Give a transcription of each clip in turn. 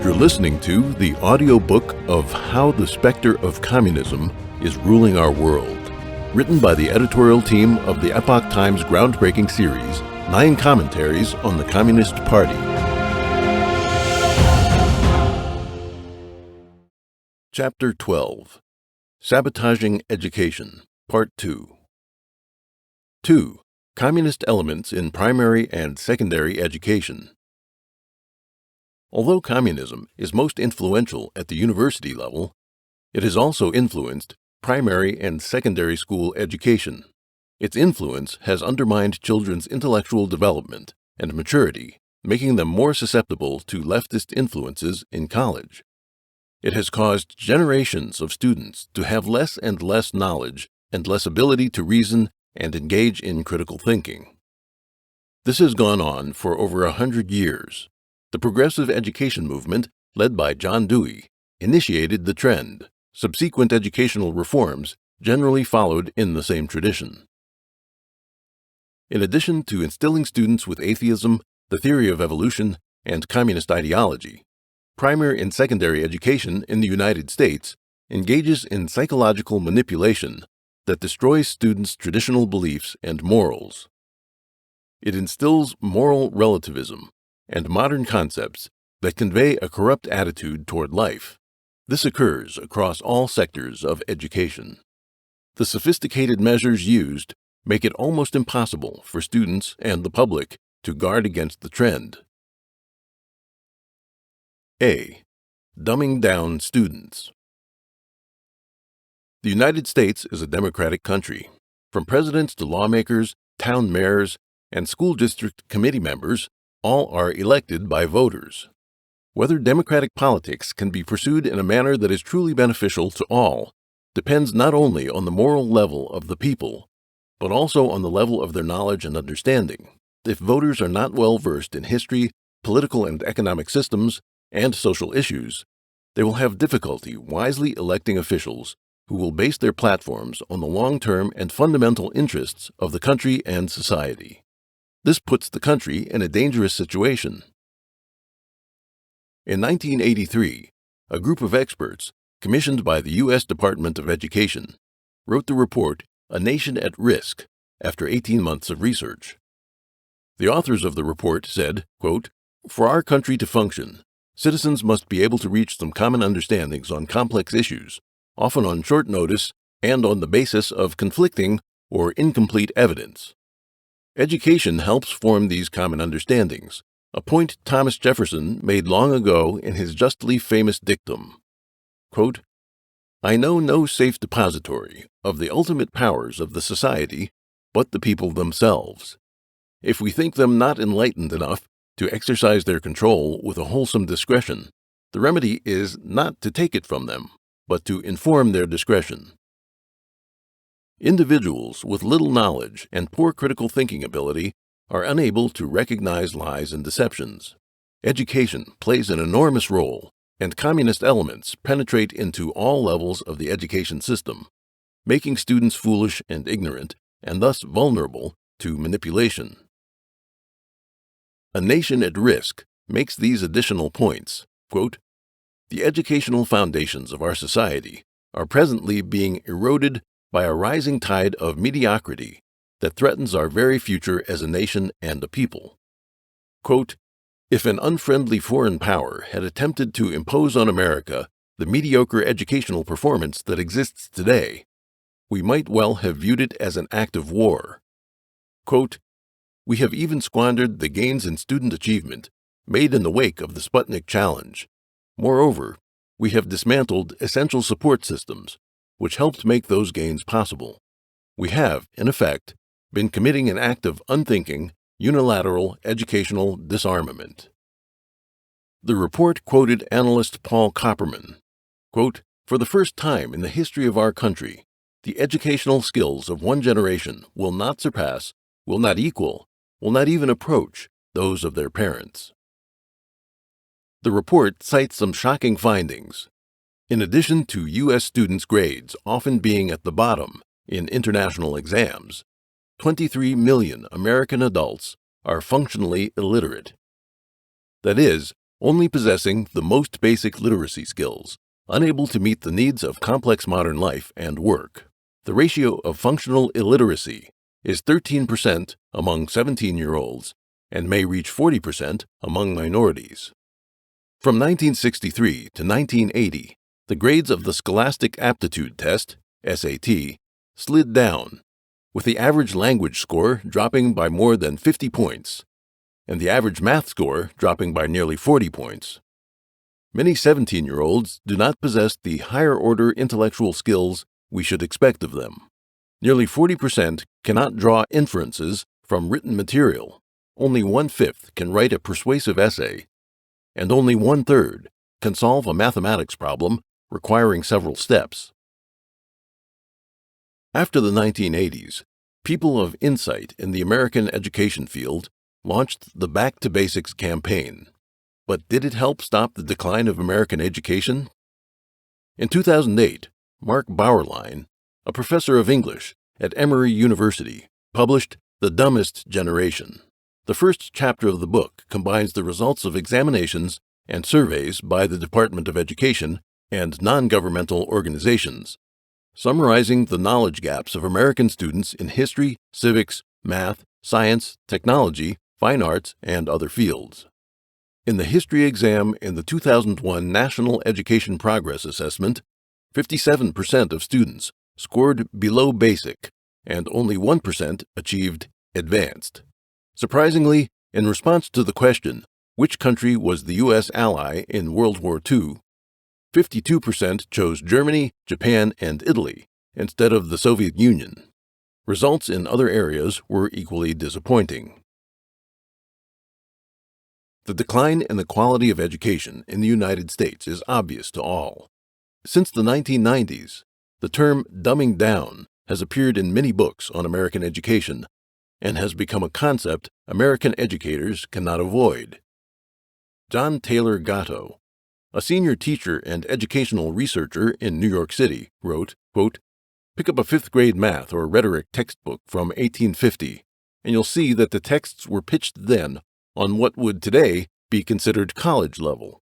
You're listening to the audiobook of How the Specter of Communism is Ruling Our World, written by the editorial team of the Epoch Times groundbreaking series, 9 Commentaries on the Communist Party. Chapter 12, Sabotaging Education, Part 2. 2. Communist Elements in Primary and Secondary Education. Although communism is most influential at the university level, it has also influenced primary and secondary school education. Its influence has undermined children's intellectual development and maturity, making them more susceptible to leftist influences in college. It has caused generations of students to have less and less knowledge and less ability to reason and engage in critical thinking. This has gone on for over 100 years. The progressive education movement, led by John Dewey, initiated the trend. Subsequent educational reforms generally followed in the same tradition. In addition to instilling students with atheism, the theory of evolution, and communist ideology, primary and secondary education in the United States engages in psychological manipulation that destroys students' traditional beliefs and morals. It instills moral relativism and modern concepts that convey a corrupt attitude toward life. This occurs across all sectors of education. The sophisticated measures used make it almost impossible for students and the public to guard against the trend. A. Dumbing down students. The United States is a democratic country. From presidents to lawmakers, town mayors, and school district committee members, all are elected by voters. Whether democratic politics can be pursued in a manner that is truly beneficial to all depends not only on the moral level of the people, but also on the level of their knowledge and understanding. If voters are not well versed in history, political and economic systems, and social issues, they will have difficulty wisely electing officials who will base their platforms on the long-term and fundamental interests of the country and society. This puts the country in a dangerous situation. In 1983, a group of experts, commissioned by the U.S. Department of Education, wrote the report, A Nation at Risk, after 18 months of research. The authors of the report said, quote, "For our country to function, citizens must be able to reach some common understandings on complex issues, often on short notice and on the basis of conflicting or incomplete evidence. Education helps form these common understandings, a point Thomas Jefferson made long ago in his justly famous dictum. Quote, I know no safe depository of the ultimate powers of the society but the people themselves. If we think them not enlightened enough to exercise their control with a wholesome discretion, the remedy is not to take it from them, but to inform their discretion. Individuals with little knowledge and poor critical thinking ability are unable to recognize lies and deceptions. Education plays an enormous role, and communist elements penetrate into all levels of the education system, making students foolish and ignorant, and thus vulnerable to manipulation. A Nation at Risk makes these additional points. Quote, the educational foundations of our society are presently being eroded by a rising tide of mediocrity that threatens our very future as a nation and a people. Quote, if an unfriendly foreign power had attempted to impose on America the mediocre educational performance that exists today, we might well have viewed it as an act of war. Quote, we have even squandered the gains in student achievement made in the wake of the Sputnik challenge. Moreover, we have dismantled essential support systems which helped make those gains possible. We have, in effect, been committing an act of unthinking, unilateral educational disarmament. The report quoted analyst Paul Copperman, quote, for the first time in the history of our country, the educational skills of one generation will not surpass, will not equal, will not even approach those of their parents. The report cites some shocking findings. In addition to U.S. students' grades often being at the bottom in international exams, 23 million American adults are functionally illiterate. That is, only possessing the most basic literacy skills, unable to meet the needs of complex modern life and work. The ratio of functional illiteracy is 13% among 17-year-olds and may reach 40% among minorities. From 1963 to 1980, the grades of the Scholastic Aptitude Test, SAT, slid down, with the average language score dropping by more than 50 points, and the average math score dropping by nearly 40 points. Many 17-year-olds do not possess the higher-order intellectual skills we should expect of them. Nearly 40% cannot draw inferences from written material, only 1/5 can write a persuasive essay, and only 1/3 can solve a mathematics problem requiring several steps. After the 1980s, people of insight in the American education field launched the Back to Basics campaign. But did it help stop the decline of American education? In 2008, Mark Bauerlein, a professor of English at Emory University, published The Dumbest Generation. The first chapter of the book combines the results of examinations and surveys by the Department of Education and non-governmental organizations, summarizing the knowledge gaps of American students in history, civics, math, science, technology, fine arts, and other fields. In the history exam in the 2001 National Education Progress Assessment, 57% of students scored below basic, and only 1% achieved advanced. Surprisingly, in response to the question, which country was the U.S. ally in World War II, 52% chose Germany, Japan, and Italy instead of the Soviet Union. Results in other areas were equally disappointing. The decline in the quality of education in the United States is obvious to all. Since the 1990s, the term dumbing down has appeared in many books on American education and has become a concept American educators cannot avoid. John Taylor Gatto, a senior teacher and educational researcher in New York City, wrote, quote, "Pick up a fifth-grade math or rhetoric textbook from 1850, and you'll see that the texts were pitched then on what would today be considered college level."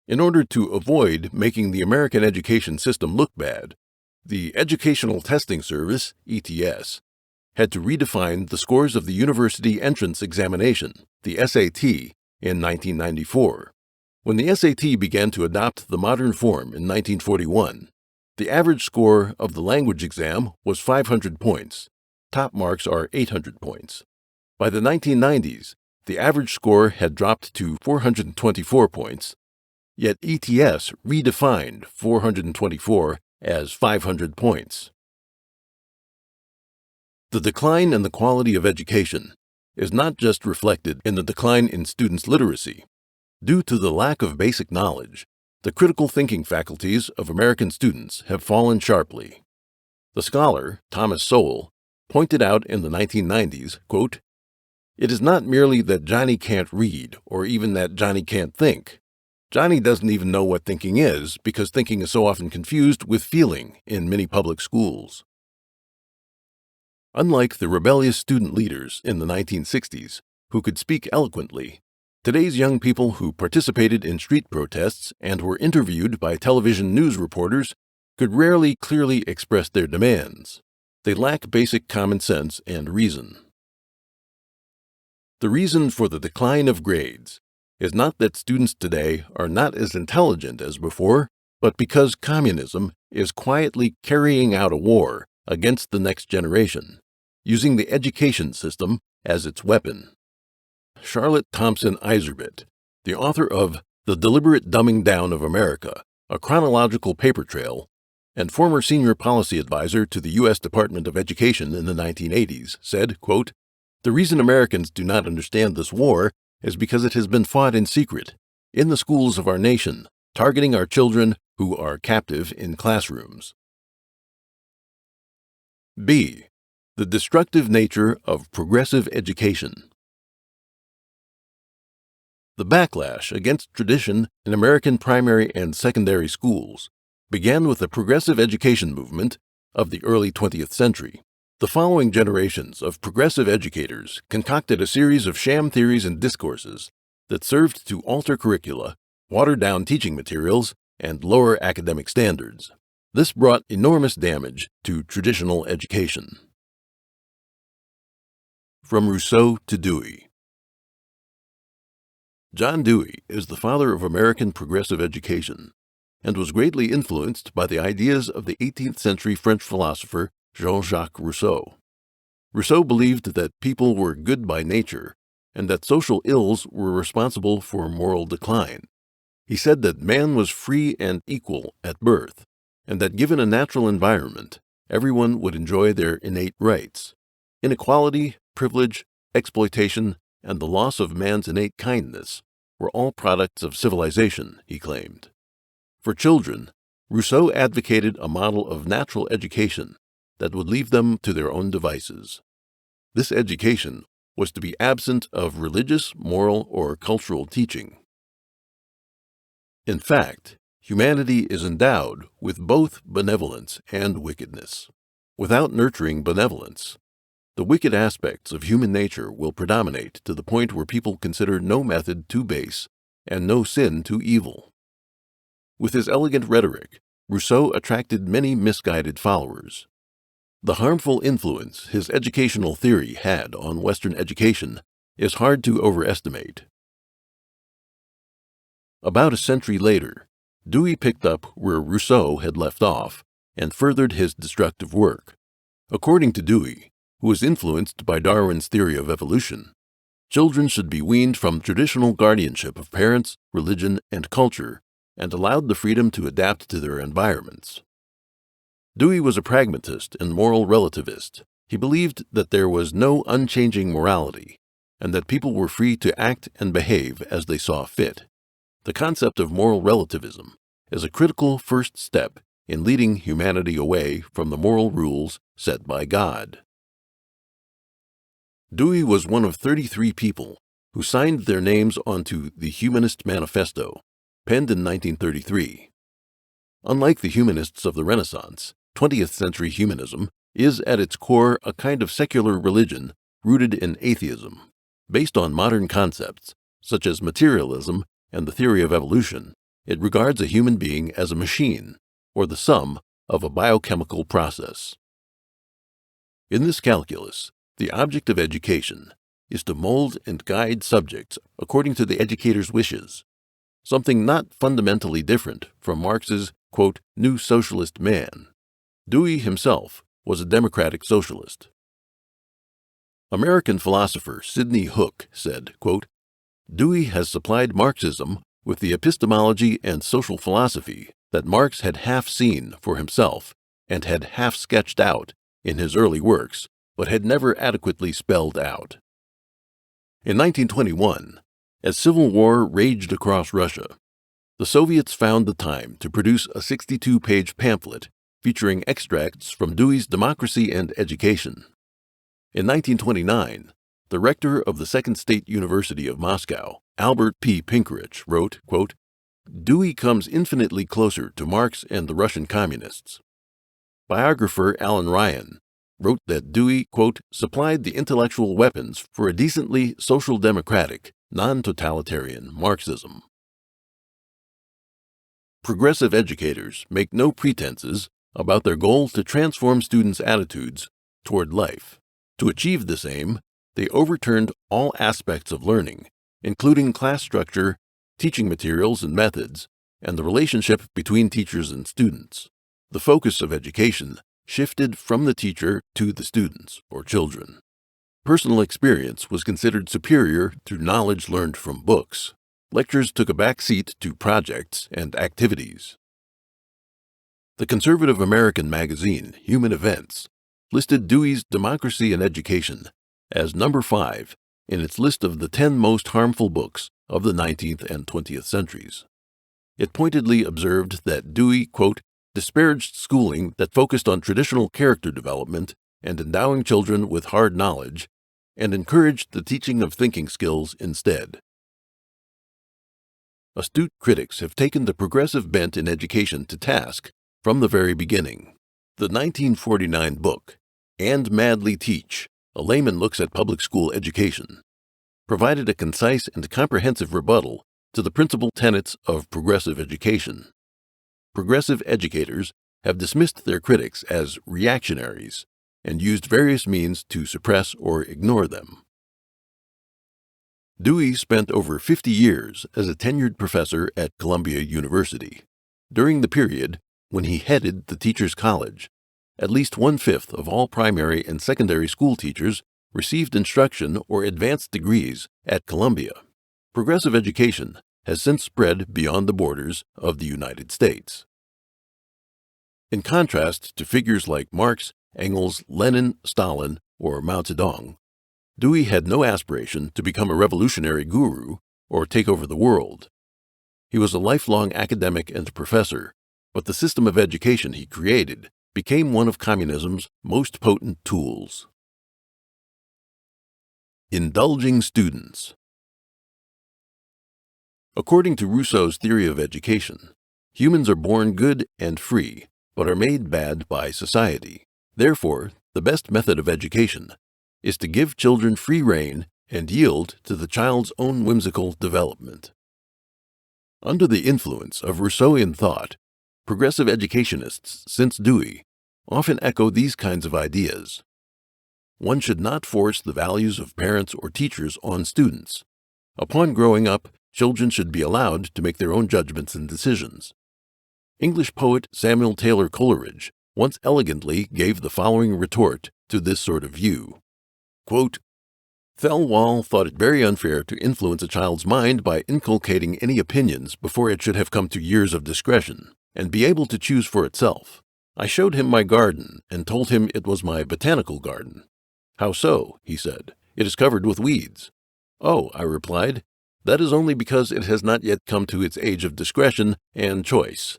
In order to avoid making the American education system look bad, the Educational Testing Service, ETS, had to redefine the scores of the University Entrance Examination, the SAT, in 1994. When the SAT began to adopt the modern form in 1941, the average score of the language exam was 500 points. Top marks are 800 points. By the 1990s, the average score had dropped to 424 points, yet ETS redefined 424 as 500 points. The decline in the quality of education is not just reflected in the decline in students' literacy. Due to the lack of basic knowledge, the critical thinking faculties of American students have fallen sharply. The scholar, Thomas Sowell, pointed out in the 1990s, quote, "It is not merely that Johnny can't read or even that Johnny can't think. Johnny doesn't even know what thinking is because thinking is so often confused with feeling in many public schools." Unlike the rebellious student leaders in the 1960s, who could speak eloquently, today's young people who participated in street protests and were interviewed by television news reporters could rarely clearly express their demands. They lack basic common sense and reason. The reason for the decline of grades is not that students today are not as intelligent as before, but because communism is quietly carrying out a war against the next generation, using the education system as its weapon. Charlotte Thompson Iserbyt, the author of The Deliberate Dumbing Down of America, a chronological paper trail, and former senior policy advisor to the U.S. Department of Education in the 1980s, said, quote, "The reason Americans do not understand this war is because it has been fought in secret, in the schools of our nation, targeting our children who are captive in classrooms." B. The destructive nature of progressive education. The backlash against tradition in American primary and secondary schools began with the progressive education movement of the early 20th century. The following generations of progressive educators concocted a series of sham theories and discourses that served to alter curricula, water down teaching materials, and lower academic standards. This brought enormous damage to traditional education. From Rousseau to Dewey. John Dewey is the father of American progressive education and was greatly influenced by the ideas of the 18th century French philosopher Jean-Jacques Rousseau. Rousseau believed that people were good by nature and that social ills were responsible for moral decline. He said that man was free and equal at birth, and that given a natural environment, everyone would enjoy their innate rights. Inequality, privilege, exploitation, and the loss of man's innate kindness were all products of civilization, he claimed. For children, Rousseau advocated a model of natural education that would leave them to their own devices. This education was to be absent of religious, moral, or cultural teaching. In fact, humanity is endowed with both benevolence and wickedness. Without nurturing benevolence, the wicked aspects of human nature will predominate to the point where people consider no method too base and no sin too evil. With his elegant rhetoric, Rousseau attracted many misguided followers. The harmful influence his educational theory had on Western education is hard to overestimate. About a century later, Dewey picked up where Rousseau had left off and furthered his destructive work. According to Dewey, who was influenced by Darwin's theory of evolution, children should be weaned from traditional guardianship of parents, religion, and culture, and allowed the freedom to adapt to their environments. Dewey was a pragmatist and moral relativist. He believed that there was no unchanging morality, and that people were free to act and behave as they saw fit. The concept of moral relativism is a critical first step in leading humanity away from the moral rules set by God. Dewey was one of 33 people who signed their names onto the Humanist Manifesto, penned in 1933. Unlike the humanists of the Renaissance, 20th century humanism is at its core a kind of secular religion rooted in atheism, based on modern concepts such as materialism and the theory of evolution. It regards a human being as a machine, or the sum of a biochemical process. In this calculus, the object of education is to mold and guide subjects according to the educator's wishes, something not fundamentally different from Marx's, quote, new socialist man. Dewey himself was a democratic socialist. American philosopher Sidney Hook said, quote, Dewey has supplied Marxism with the epistemology and social philosophy that Marx had half seen for himself and had half sketched out in his early works, but had never adequately spelled out. In 1921, as civil war raged across Russia, the Soviets found the time to produce a 62-page pamphlet featuring extracts from Dewey's Democracy and Education. In 1929, the rector of the Second State University of Moscow, Albert P. Pinkerich, wrote, quote, Dewey comes infinitely closer to Marx and the Russian communists. Biographer Alan Ryan wrote that Dewey, quote, supplied the intellectual weapons for a decently social democratic, non-totalitarian Marxism. Progressive educators make no pretenses about their goal to transform students' attitudes toward life. To achieve this aim, they overturned all aspects of learning, including class structure, teaching materials and methods, and the relationship between teachers and students. The focus of education shifted from the teacher to the students, or children. Personal experience was considered superior to knowledge learned from books. Lectures took a back seat to projects and activities. The conservative American magazine, Human Events, listed Dewey's Democracy and Education as number 5 in its list of the 10 most harmful books of the 19th and 20th centuries. It pointedly observed that Dewey, quote, disparaged schooling that focused on traditional character development and endowing children with hard knowledge, and encouraged the teaching of thinking skills instead. Astute critics have taken the progressive bent in education to task from the very beginning. The 1949 book, And Madly Teach, A Layman Looks at Public School Education, provided a concise and comprehensive rebuttal to the principal tenets of progressive education. Progressive educators have dismissed their critics as reactionaries and used various means to suppress or ignore them. Dewey spent over 50 years as a tenured professor at Columbia University. During the period when he headed the Teachers College, at least 1/5 of all primary and secondary school teachers received instruction or advanced degrees at Columbia. Progressive education has since spread beyond the borders of the United States. In contrast to figures like Marx, Engels, Lenin, Stalin, or Mao Zedong, Dewey had no aspiration to become a revolutionary guru or take over the world. He was a lifelong academic and professor, but the system of education he created became one of communism's most potent tools. Indulging students. According to Rousseau's theory of education, humans are born good and free, but are made bad by society. Therefore, the best method of education is to give children free rein and yield to the child's own whimsical development. Under the influence of Rousseauian thought, progressive educationists since Dewey often echo these kinds of ideas. One should not force the values of parents or teachers on students. Upon growing up, children should be allowed to make their own judgments and decisions. English poet Samuel Taylor Coleridge once elegantly gave the following retort to this sort of view. Quote, Thelwall thought it very unfair to influence a child's mind by inculcating any opinions before it should have come to years of discretion, and be able to choose for itself. I showed him my garden, and told him it was my botanical garden. How so? He said. It is covered with weeds. Oh, I replied, that is only because it has not yet come to its age of discretion and choice.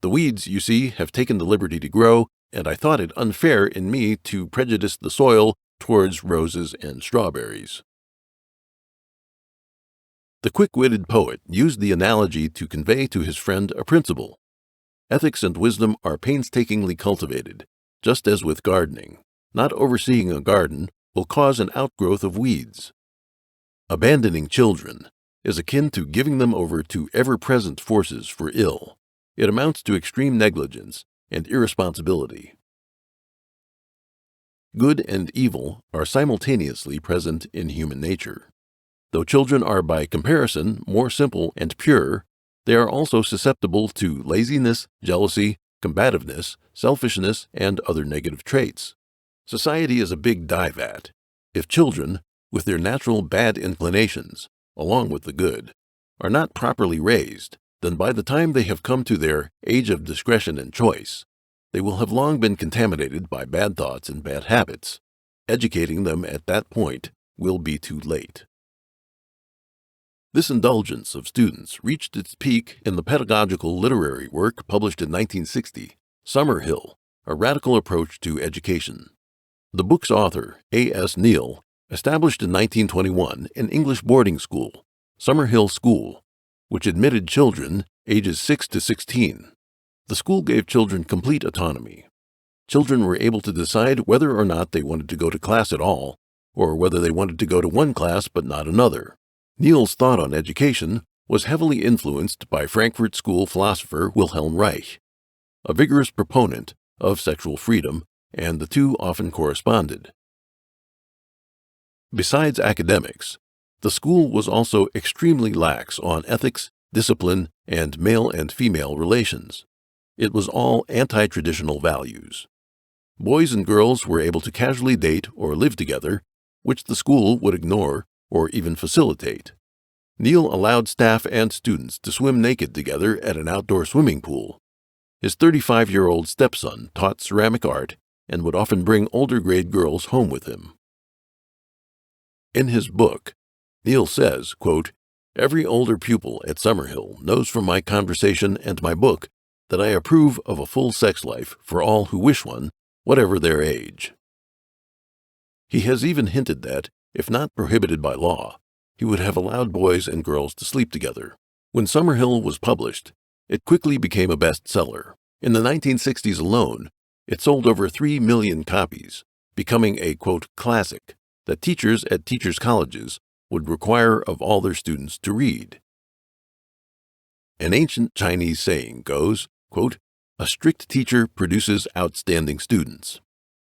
The weeds, you see, have taken the liberty to grow, and I thought it unfair in me to prejudice the soil towards roses and strawberries. The quick-witted poet used the analogy to convey to his friend a principle. Ethics and wisdom are painstakingly cultivated, just as with gardening. Not overseeing a garden will cause an outgrowth of weeds. Abandoning children is akin to giving them over to ever-present forces for ill. It amounts to extreme negligence and irresponsibility. Good and evil are simultaneously present in human nature. Though children are by comparison more simple and pure, they are also susceptible to laziness, jealousy, combativeness, selfishness, and other negative traits. Society is a big dye vat. If children, with their natural bad inclinations, along with the good, are not properly raised, then by the time they have come to their age of discretion and choice, they will have long been contaminated by bad thoughts and bad habits. Educating them at that point will be too late. This indulgence of students reached its peak in the pedagogical literary work published in 1960, Summerhill, A Radical Approach to Education. The book's author, A.S. Neal, established in 1921 an English boarding school, Summerhill School, which admitted children ages 6 to 16. The school gave children complete autonomy. Children were able to decide whether or not they wanted to go to class at all, or whether they wanted to go to one class but not another. Neal's thought on education was heavily influenced by Frankfurt School philosopher Wilhelm Reich, a vigorous proponent of sexual freedom, and the two often corresponded. Besides academics, the school was also extremely lax on ethics, discipline, and male and female relations. It was all anti-traditional values. Boys and girls were able to casually date or live together, which the school would ignore or even facilitate. Neal allowed staff and students to swim naked together at an outdoor swimming pool. His 35-year-old stepson taught ceramic art and would often bring older grade girls home with him. In his book, Neal says, quote, "Every older pupil at Summerhill knows from my conversation and my book that I approve of a full sex life for all who wish one, whatever their age." He has even hinted that, if not prohibited by law, he would have allowed boys and girls to sleep together. When Summerhill was published, it quickly became a bestseller. In the 1960s alone, it sold over 3 million copies, becoming a, quote, classic that teachers at teachers' colleges would require of all their students to read. An ancient Chinese saying goes, quote, "A strict teacher produces outstanding students."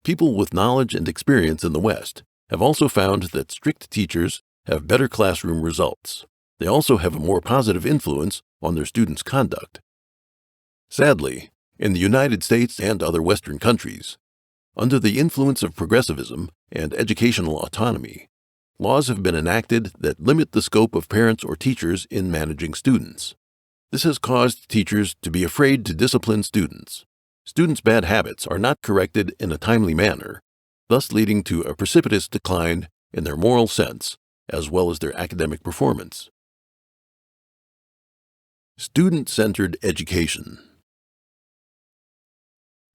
People with knowledge and experience in the West have also found that strict teachers have better classroom results. They also have a more positive influence on their students' conduct. Sadly, in the United States and other Western countries, under the influence of progressivism and educational autonomy, laws have been enacted that limit the scope of parents or teachers in managing students. This has caused teachers to be afraid to discipline students. Students' bad habits are not corrected in a timely manner, thus leading to a precipitous decline in their moral sense as well as their academic performance. Student-centered education.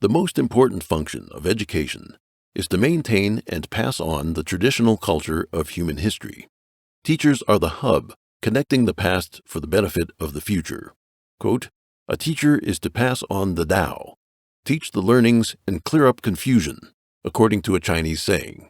The most important function of education is to maintain and pass on the traditional culture of human history. Teachers are the hub connecting the past for the benefit of the future. Quote, "A teacher is to pass on the Tao, teach the learnings and clear up confusion," according to a Chinese saying.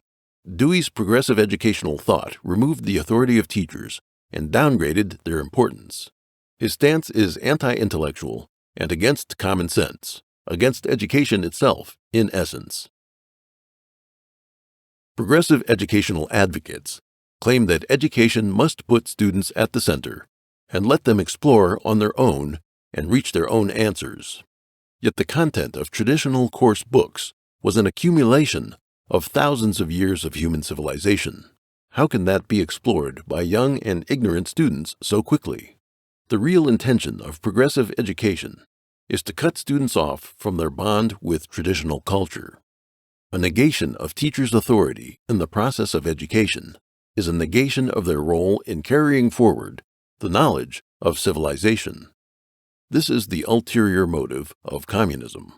Dewey's progressive educational thought removed the authority of teachers and downgraded their importance. His stance is anti-intellectual and against common sense, against education itself, in essence. Progressive educational advocates claim that education must put students at the center and let them explore on their own and reach their own answers. Yet the content of traditional course books was an accumulation of thousands of years of human civilization. How can that be explored by young and ignorant students so quickly? The real intention of progressive education is to cut students off from their bond with traditional culture. A negation of teachers' authority in the process of education is a negation of their role in carrying forward the knowledge of civilization. This is the ulterior motive of communism.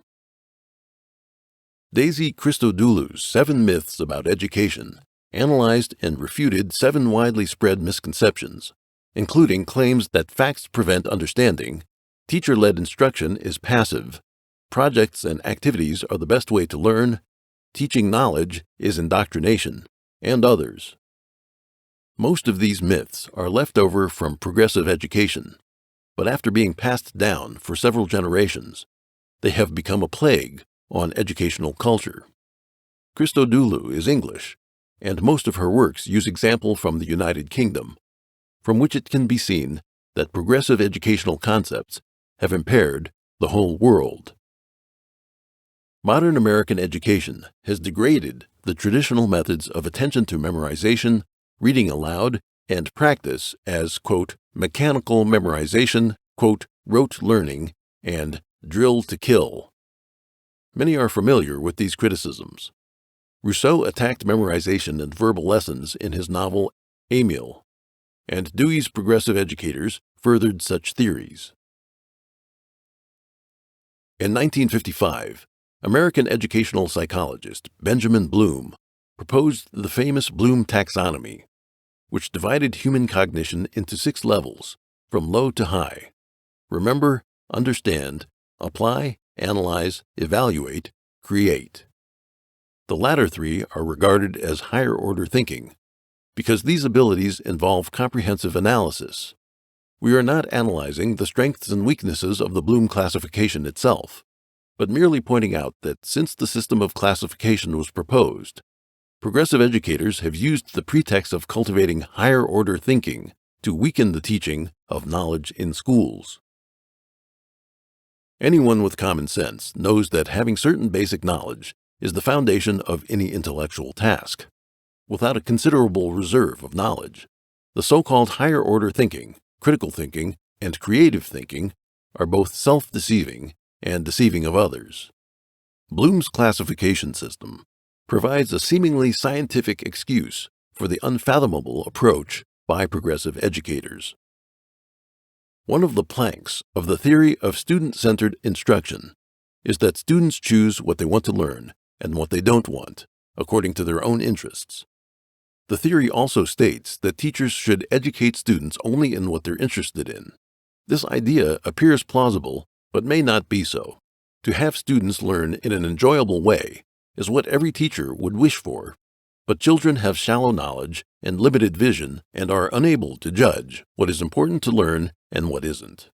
Daisy Christodoulou's 7 Myths About Education analyzed and refuted 7 widely spread misconceptions, including claims that facts prevent understanding, teacher-led instruction is passive, projects and activities are the best way to learn, teaching knowledge is indoctrination, and others. Most of these myths are left over from progressive education, but after being passed down for several generations, they have become a plague on educational culture. Christodoulou is English, and most of her works use example from the United Kingdom, from which it can be seen that progressive educational concepts have impaired the whole world. Modern American education has degraded the traditional methods of attention to memorization, reading aloud, and practice as, quote, mechanical memorization, quote, rote learning, and drill to kill. Many are familiar with these criticisms. Rousseau attacked memorization and verbal lessons in his novel Émile, and Dewey's progressive educators furthered such theories. In 1955, American educational psychologist Benjamin Bloom proposed the famous Bloom taxonomy, which divided human cognition into 6 levels, from low to high: remember, understand, apply, analyze, evaluate, create. The latter 3 are regarded as higher-order thinking, because these abilities involve comprehensive analysis. We are not analyzing the strengths and weaknesses of the Bloom classification itself, but merely pointing out that since the system of classification was proposed, progressive educators have used the pretext of cultivating higher-order thinking to weaken the teaching of knowledge in schools. Anyone with common sense knows that having certain basic knowledge is the foundation of any intellectual task. Without a considerable reserve of knowledge, the so-called higher-order thinking, critical thinking, and creative thinking are both self-deceiving and deceiving of others. Bloom's classification system provides a seemingly scientific excuse for the unfathomable approach by progressive educators. One of the planks of the theory of student-centered instruction is that students choose what they want to learn and what they don't want, according to their own interests. The theory also states that teachers should educate students only in what they're interested in. This idea appears plausible, but may not be so. To have students learn in an enjoyable way is what every teacher would wish for. But children have shallow knowledge and limited vision and are unable to judge what is important to learn and what isn't.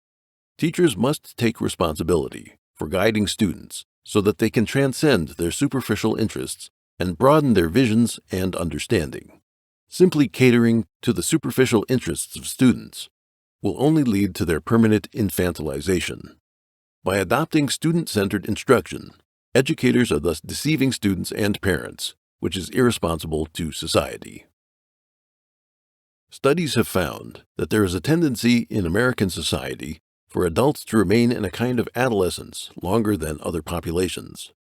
Teachers must take responsibility for guiding students so that they can transcend their superficial interests and broaden their visions and understanding. Simply catering to the superficial interests of students will only lead to their permanent infantilization. By adopting student-centered instruction, educators are thus deceiving students and parents, which is irresponsible to society. Studies have found that there is a tendency in American society for adults to remain in a kind of adolescence longer than other populations.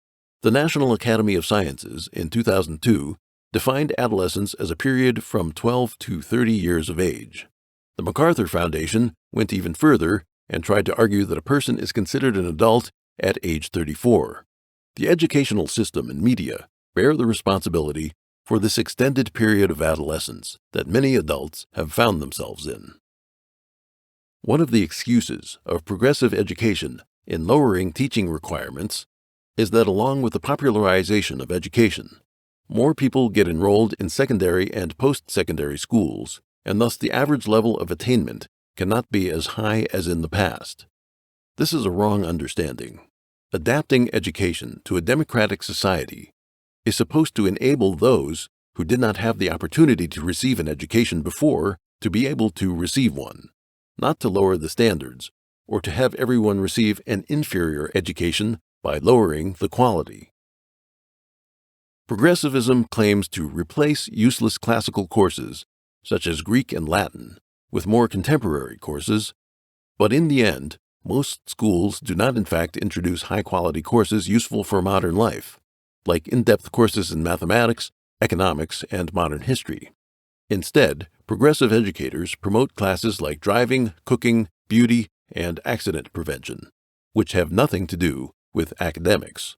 The National Academy of Sciences in 2002 defined adolescence as a period from 12 to 30 years of age. The MacArthur Foundation went even further and tried to argue that a person is considered an adult at age 34. The educational system and media bear the responsibility for this extended period of adolescence that many adults have found themselves in. One of the excuses of progressive education in lowering teaching requirements is that along with the popularization of education, more people get enrolled in secondary and post-secondary schools, and thus the average level of attainment cannot be as high as in the past. This is a wrong understanding. Adapting education to a democratic society is supposed to enable those who did not have the opportunity to receive an education before to be able to receive one, not to lower the standards or to have everyone receive an inferior education by lowering the quality. Progressivism claims to replace useless classical courses, such as Greek and Latin, with more contemporary courses, but in the end, most schools do not in fact introduce high-quality courses useful for modern life, like in-depth courses in mathematics, economics, and modern history. Instead, progressive educators promote classes like driving, cooking, beauty, and accident prevention, which have nothing to do with academics.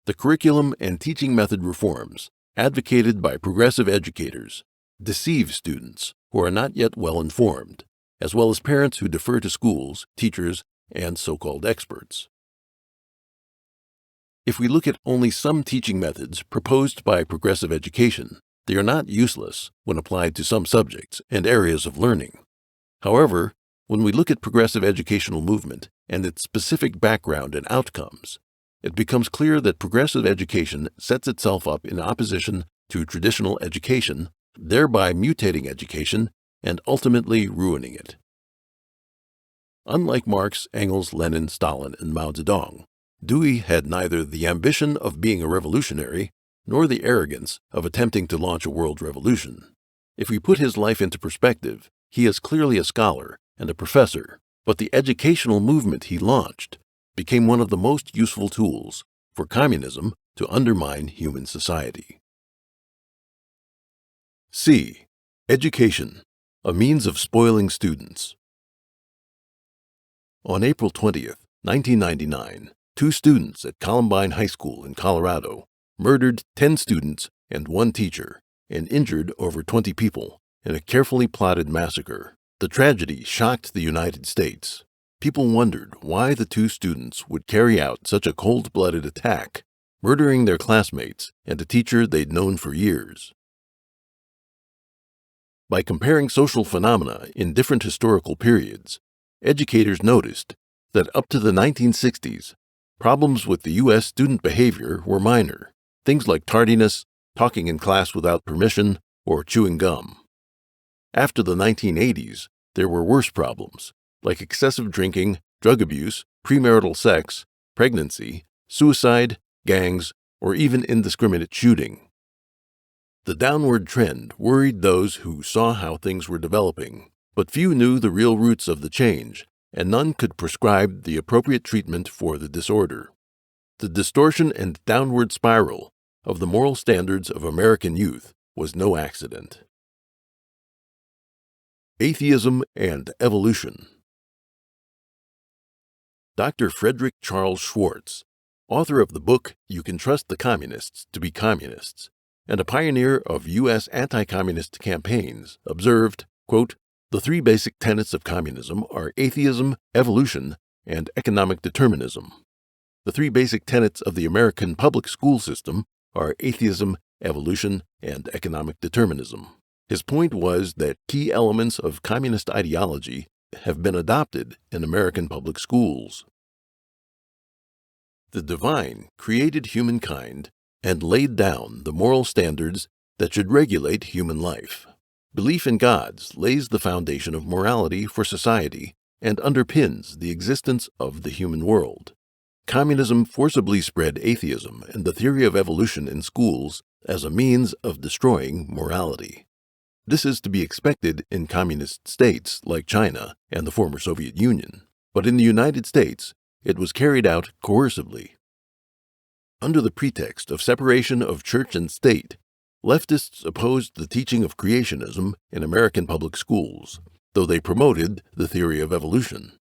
The curriculum and teaching method reforms advocated by progressive educators deceive students who are not yet well informed, as well as parents who defer to schools, teachers, and so-called experts. If we look at only some teaching methods proposed by progressive education, they are not useless when applied to some subjects and areas of learning. However, when we look at progressive educational movement and its specific background and outcomes, it becomes clear that progressive education sets itself up in opposition to traditional education, thereby mutating education and ultimately ruining it. Unlike Marx, Engels, Lenin, Stalin, and Mao Zedong, Dewey had neither the ambition of being a revolutionary nor the arrogance of attempting to launch a world revolution. If we put his life into perspective, he is clearly a scholar and a professor, but the educational movement he launched became one of the most useful tools for communism to undermine human society. C. Education, a means of spoiling students. On April 20th, 1999, 2 students at Columbine High School in Colorado murdered 10 students and 1 teacher and injured over 20 people in a carefully plotted massacre. The tragedy shocked the United States. People wondered why the 2 students would carry out such a cold-blooded attack, murdering their classmates and a teacher they'd known for years. By comparing social phenomena in different historical periods, educators noticed that up to the 1960s, problems with the U.S. student behavior were minor, things like tardiness, talking in class without permission, or chewing gum. After the 1980s, there were worse problems, like excessive drinking, drug abuse, premarital sex, pregnancy, suicide, gangs, or even indiscriminate shooting. The downward trend worried those who saw how things were developing, but few knew the real roots of the change, and none could prescribe the appropriate treatment for the disorder. The distortion and downward spiral of the moral standards of American youth was no accident. Atheism and Evolution. Dr. Frederick Charles Schwartz, author of the book You Can Trust the Communists to Be Communists, and a pioneer of U.S. anti-communist campaigns, observed, quote, "The 3 basic tenets of communism are atheism, evolution, and economic determinism. The 3 basic tenets of the American public school system are atheism, evolution, and economic determinism. His point was that key elements of communist ideology have been adopted in American public schools. The divine created humankind and laid down the moral standards that should regulate human life. Belief in gods lays the foundation of morality for society and underpins the existence of the human world. Communism forcibly spread atheism and the theory of evolution in schools as a means of destroying morality. This is to be expected in communist states like China and the former Soviet Union, but in the United States, it was carried out coercively. Under the pretext of separation of church and state, leftists opposed the teaching of creationism in American public schools, though they promoted the theory of evolution.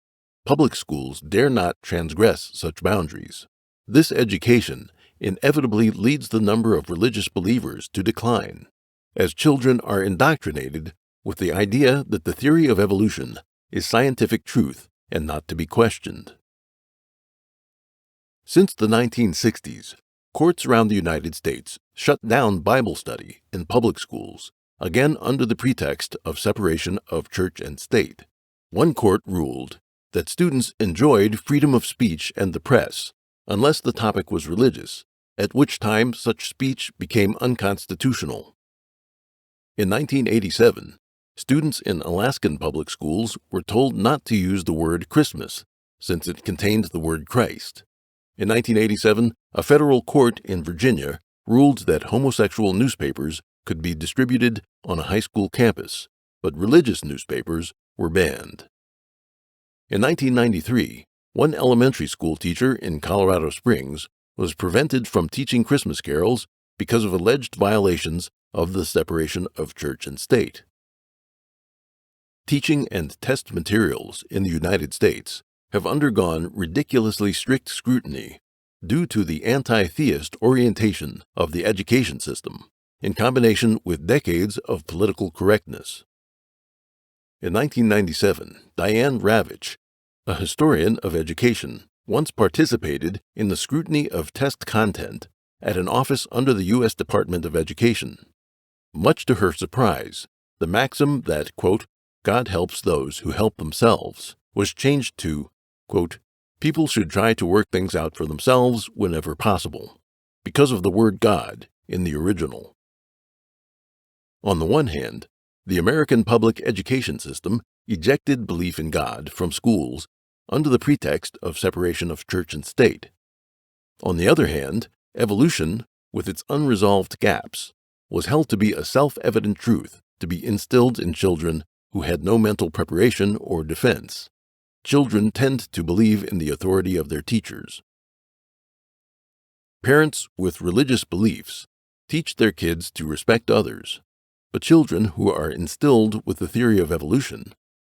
Public schools dare not transgress such boundaries. This education inevitably leads the number of religious believers to decline, as children are indoctrinated with the idea that the theory of evolution is scientific truth and not to be questioned. Since the 1960s, courts around the United States shut down Bible study in public schools, again under the pretext of separation of church and state. One court ruled that students enjoyed freedom of speech and the press, unless the topic was religious, at which time such speech became unconstitutional. In 1987, students in Alaskan public schools were told not to use the word Christmas, since it contained the word Christ. In 1987, a federal court in Virginia ruled that homosexual newspapers could be distributed on a high school campus, but religious newspapers were banned. In 1993, one elementary school teacher in Colorado Springs was prevented from teaching Christmas carols because of alleged violations of the separation of church and state. Teaching and test materials in the United States have undergone ridiculously strict scrutiny due to the anti-theist orientation of the education system, in combination with decades of political correctness. In 1997, Diane Ravitch, a historian of education, once participated in the scrutiny of test content at an office under the U.S. Department of Education. Much to her surprise, the maxim that, quote, God helps those who help themselves, was changed to, quote, people should try to work things out for themselves whenever possible, because of the word God in the original. On the one hand, the American public education system ejected belief in God from schools under the pretext of separation of church and state. On the other hand, evolution, with its unresolved gaps, was held to be a self-evident truth to be instilled in children who had no mental preparation or defense. Children tend to believe in the authority of their teachers. Parents with religious beliefs teach their kids to respect others, but children who are instilled with the theory of evolution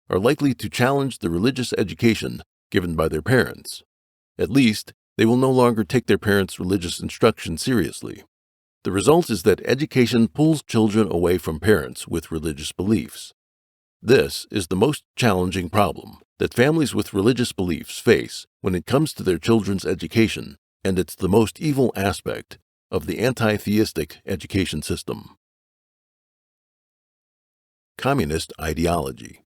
are likely to challenge the religious education given by their parents. At least, they will no longer take their parents' religious instruction seriously. The result is that education pulls children away from parents with religious beliefs. This is the most challenging problem that families with religious beliefs face when it comes to their children's education, and it's the most evil aspect of the anti-theistic education system. Communist ideology.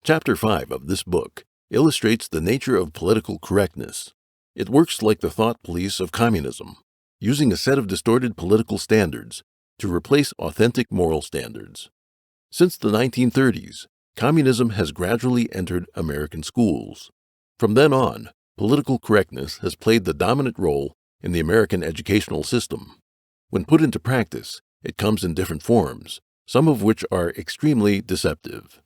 Chapter 5 of this book illustrates the nature of political correctness. It works like the thought police of communism, using a set of distorted political standards to replace authentic moral standards. Since the 1930s, communism has gradually entered American schools. From then on, political correctness has played the dominant role in the American educational system. When put into practice, it comes in different forms, some of which are extremely deceptive.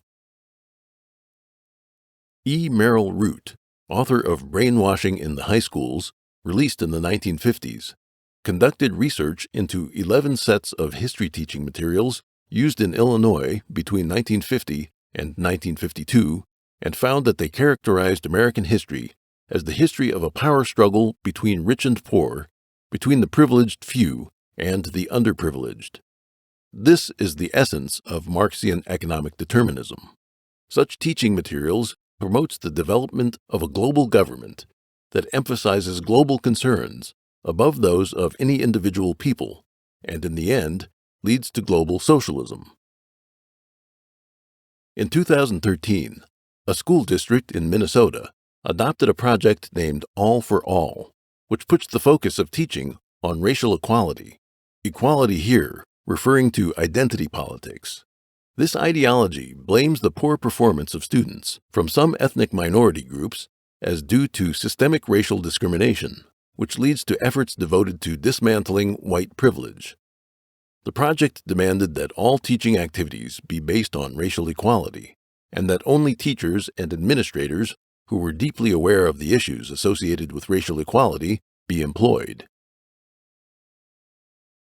E. Merrill Root, author of Brainwashing in the High Schools, released in the 1950s, conducted research into 11 sets of history teaching materials used in Illinois between 1950 and 1952, and found that they characterized American history as the history of a power struggle between rich and poor, between the privileged few and the underprivileged. This is the essence of Marxian economic determinism. Such teaching materials promotes the development of a global government that emphasizes global concerns above those of any individual people, and in the end, leads to global socialism. In 2013, a school district in Minnesota adopted a project named All for All, which puts the focus of teaching on racial equality. Equality here referring to identity politics. This ideology blames the poor performance of students from some ethnic minority groups as due to systemic racial discrimination, which leads to efforts devoted to dismantling white privilege. The project demanded that all teaching activities be based on racial equality, and that only teachers and administrators who were deeply aware of the issues associated with racial equality be employed.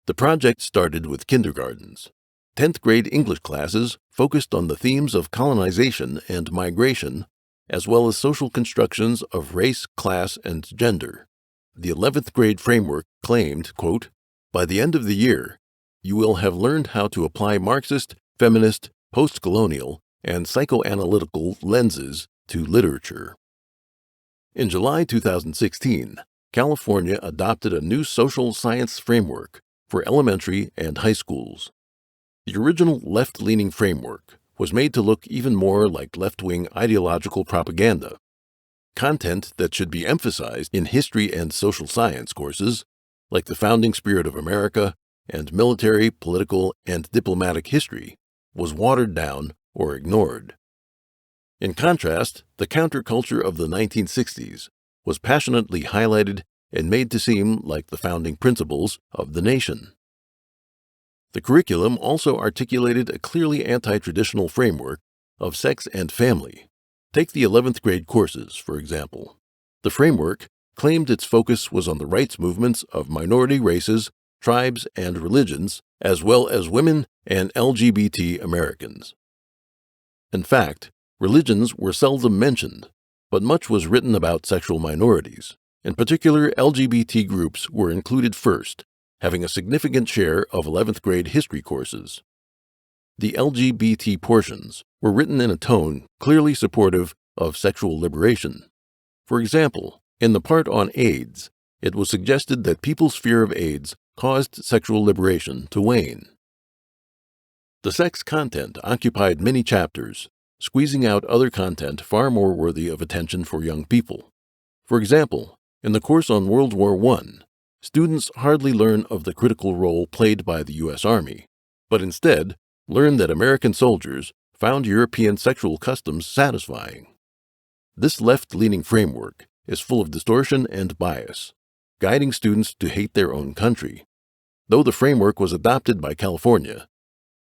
The project started with kindergartens. 10th grade English classes focused on the themes of colonization and migration, as well as social constructions of race, class, and gender. The 11th grade framework claimed, quote, "By the end of the year, you will have learned how to apply Marxist, feminist, post-colonial, and psychoanalytical lenses to literature." In July 2016, California adopted a new social science framework for elementary and high schools. The original left-leaning framework was made to look even more like left-wing ideological propaganda. Content that should be emphasized in history and social science courses, like the founding spirit of America and military, political, and diplomatic history, was watered down or ignored. In contrast, the counterculture of the 1960s was passionately highlighted and made to seem like the founding principles of the nation. The curriculum also articulated a clearly anti-traditional framework of sex and family. Take the 11th grade courses, for example. The framework claimed its focus was on the rights movements of minority races, tribes, and religions, as well as women and LGBT Americans. In fact, religions were seldom mentioned, but much was written about sexual minorities. In particular, LGBT groups were included first, having a significant share of 11th grade history courses. The LGBT portions were written in a tone clearly supportive of sexual liberation. For example, in the part on AIDS, it was suggested that people's fear of AIDS caused sexual liberation to wane. The sex content occupied many chapters, squeezing out other content far more worthy of attention for young people. For example, in the course on World War I, students hardly learn of the critical role played by the U.S. Army, but instead learn that American soldiers found European sexual customs satisfying. This left-leaning framework is full of distortion and bias, guiding students to hate their own country. Though the framework was adopted by California,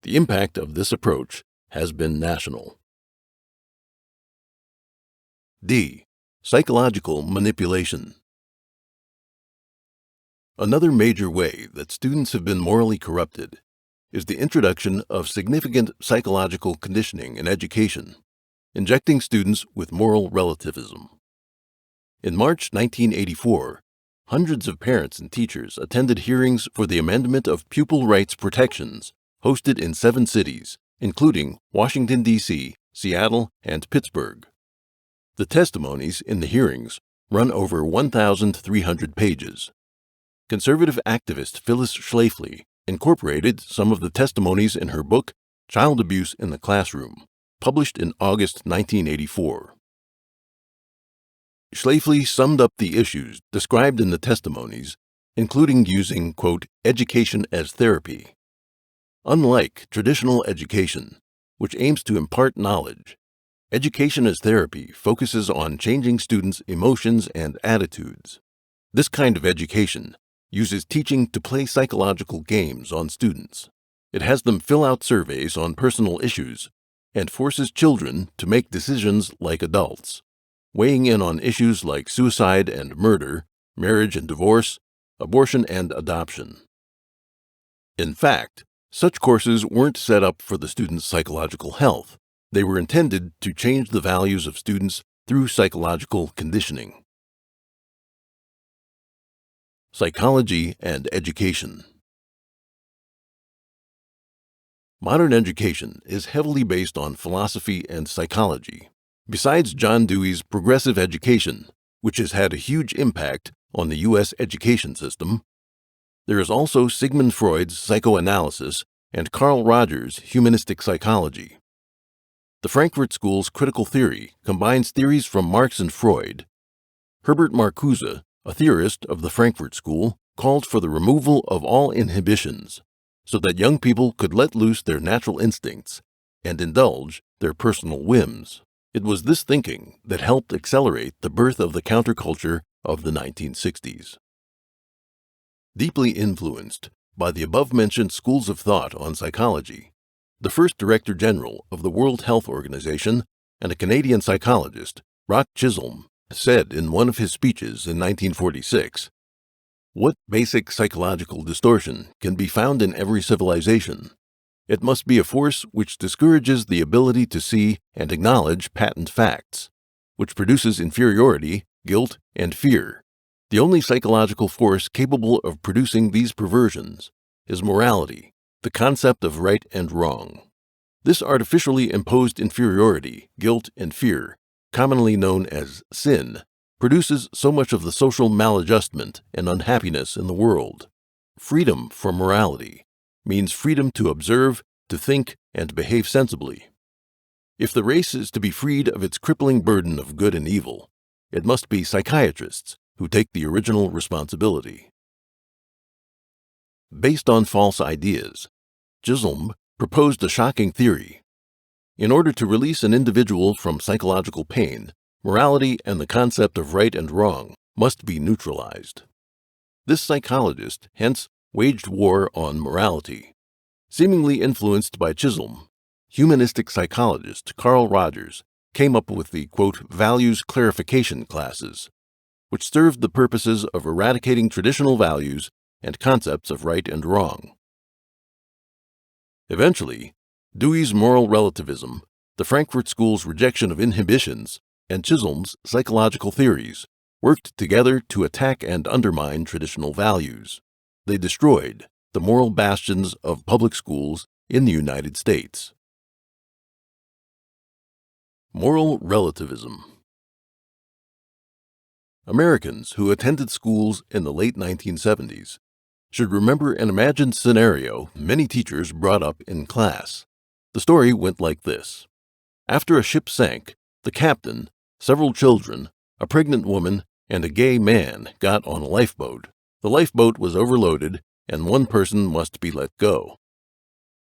the impact of this approach has been national. D. Psychological manipulation. Another major way that students have been morally corrupted is the introduction of significant psychological conditioning in education, injecting students with moral relativism. In March 1984, hundreds of parents and teachers attended hearings for the amendment of pupil rights protections hosted in 7 cities, including Washington, D.C., Seattle, and Pittsburgh. The testimonies in the hearings run over 1,300 pages. Conservative activist Phyllis Schlafly incorporated some of the testimonies in her book, Child Abuse in the Classroom, published in August 1984. Schlafly summed up the issues described in the testimonies, including using, quote, education as therapy. Unlike traditional education, which aims to impart knowledge, education as therapy focuses on changing students' emotions and attitudes. This kind of education uses teaching to play psychological games on students. It has them fill out surveys on personal issues and forces children to make decisions like adults, weighing in on issues like suicide and murder, marriage and divorce, abortion and adoption. In fact, such courses weren't set up for the students' psychological health. They were intended to change the values of students through psychological conditioning. Psychology and education. Modern education is heavily based on philosophy and psychology. Besides John Dewey's progressive education, which has had a huge impact on the U.S. education system. There is also Sigmund Freud's psychoanalysis and Carl Rogers' humanistic psychology. The Frankfurt School's critical theory combines theories from Marx and Freud. Herbert Marcuse, a theorist of the Frankfurt School, called for the removal of all inhibitions so that young people could let loose their natural instincts and indulge their personal whims. It was this thinking that helped accelerate the birth of the counterculture of the 1960s. Deeply influenced by the above-mentioned schools of thought on psychology, the first Director General of the World Health Organization and a Canadian psychologist, Roch Chisholm, said in one of his speeches in 1946, "What basic psychological distortion can be found in every civilization? It must be a force which discourages the ability to see and acknowledge patent facts, which produces inferiority, guilt, and fear. The only psychological force capable of producing these perversions is morality, the concept of right and wrong. This artificially imposed inferiority, guilt, and fear, commonly known as sin, produces so much of the social maladjustment and unhappiness in the world. Freedom from morality means freedom to observe, to think, and behave sensibly. If the race is to be freed of its crippling burden of good and evil, it must be psychiatrists who take the original responsibility." Based on false ideas, Chisholm proposed a shocking theory. In order to release an individual from psychological pain, morality and the concept of right and wrong must be neutralized. This psychologist hence waged war on morality. Seemingly influenced by Chisholm, humanistic psychologist Carl Rogers came up with the, quote, values clarification classes, which served the purposes of eradicating traditional values and concepts of right and wrong. Eventually, Dewey's moral relativism, the Frankfurt School's rejection of inhibitions, and Chisholm's psychological theories worked together to attack and undermine traditional values. They destroyed the moral bastions of public schools in the United States. Moral relativism. Americans who attended schools in the late 1970s should remember an imagined scenario many teachers brought up in class. The story went like this. After a ship sank, the captain, several children, a pregnant woman, and a gay man got on a lifeboat. The lifeboat was overloaded, and one person must be let go.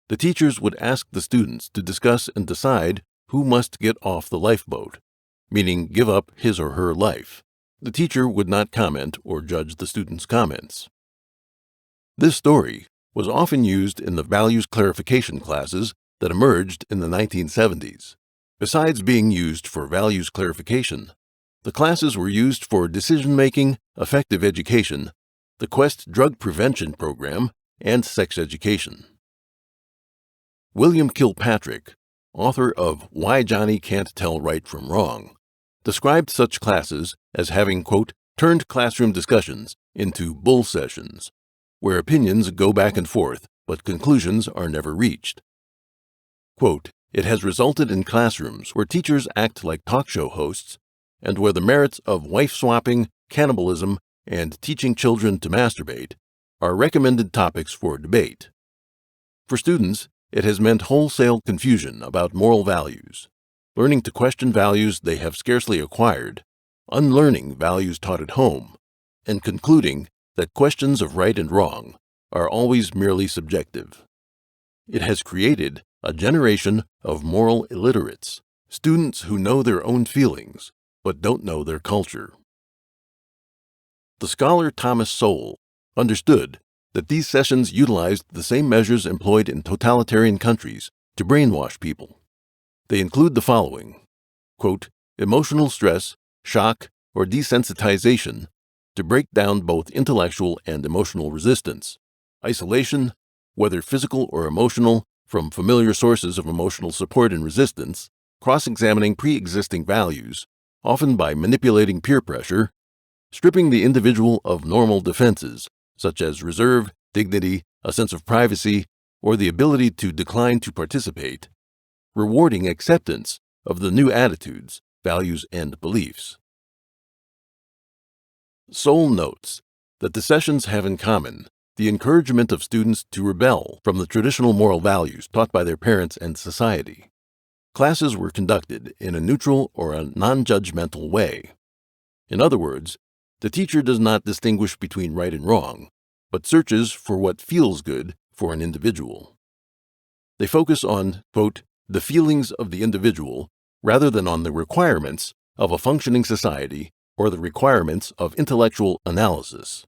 The teachers would ask the students to discuss and decide who must get off the lifeboat, meaning give up his or her life. The teacher would not comment or judge the students' comments. This story was often used in the values clarification classes that emerged in the 1970s. Besides being used for values clarification, the classes were used for decision-making, effective education, the Quest drug prevention program, and sex education. William Kilpatrick, author of Why Johnny Can't Tell Right from Wrong, described such classes as having, quote, turned classroom discussions into bull sessions, where opinions go back and forth, but conclusions are never reached. Quote, it has resulted in classrooms where teachers act like talk show hosts and where the merits of wife-swapping, cannibalism, and teaching children to masturbate are recommended topics for debate. For students, it has meant wholesale confusion about moral values, learning to question values they have scarcely acquired, unlearning values taught at home, and concluding that questions of right and wrong are always merely subjective. It has created a generation of moral illiterates, students who know their own feelings but don't know their culture. The scholar Thomas Sowell understood that these sessions utilized the same measures employed in totalitarian countries to brainwash people. They include the following, quote, emotional stress, shock, or desensitization to break down both intellectual and emotional resistance, isolation, whether physical or emotional, from familiar sources of emotional support and resistance, cross-examining pre-existing values, often by manipulating peer pressure, stripping the individual of normal defenses, such as reserve, dignity, a sense of privacy, or the ability to decline to participate, rewarding acceptance of the new attitudes, values, and beliefs. Soule notes that the sessions have in common the encouragement of students to rebel from the traditional moral values taught by their parents and society. Classes were conducted in a neutral or a non-judgmental way. In other words, the teacher does not distinguish between right and wrong, but searches for what feels good for an individual. They focus on, quote, the feelings of the individual rather than on the requirements of a functioning society or the requirements of intellectual analysis.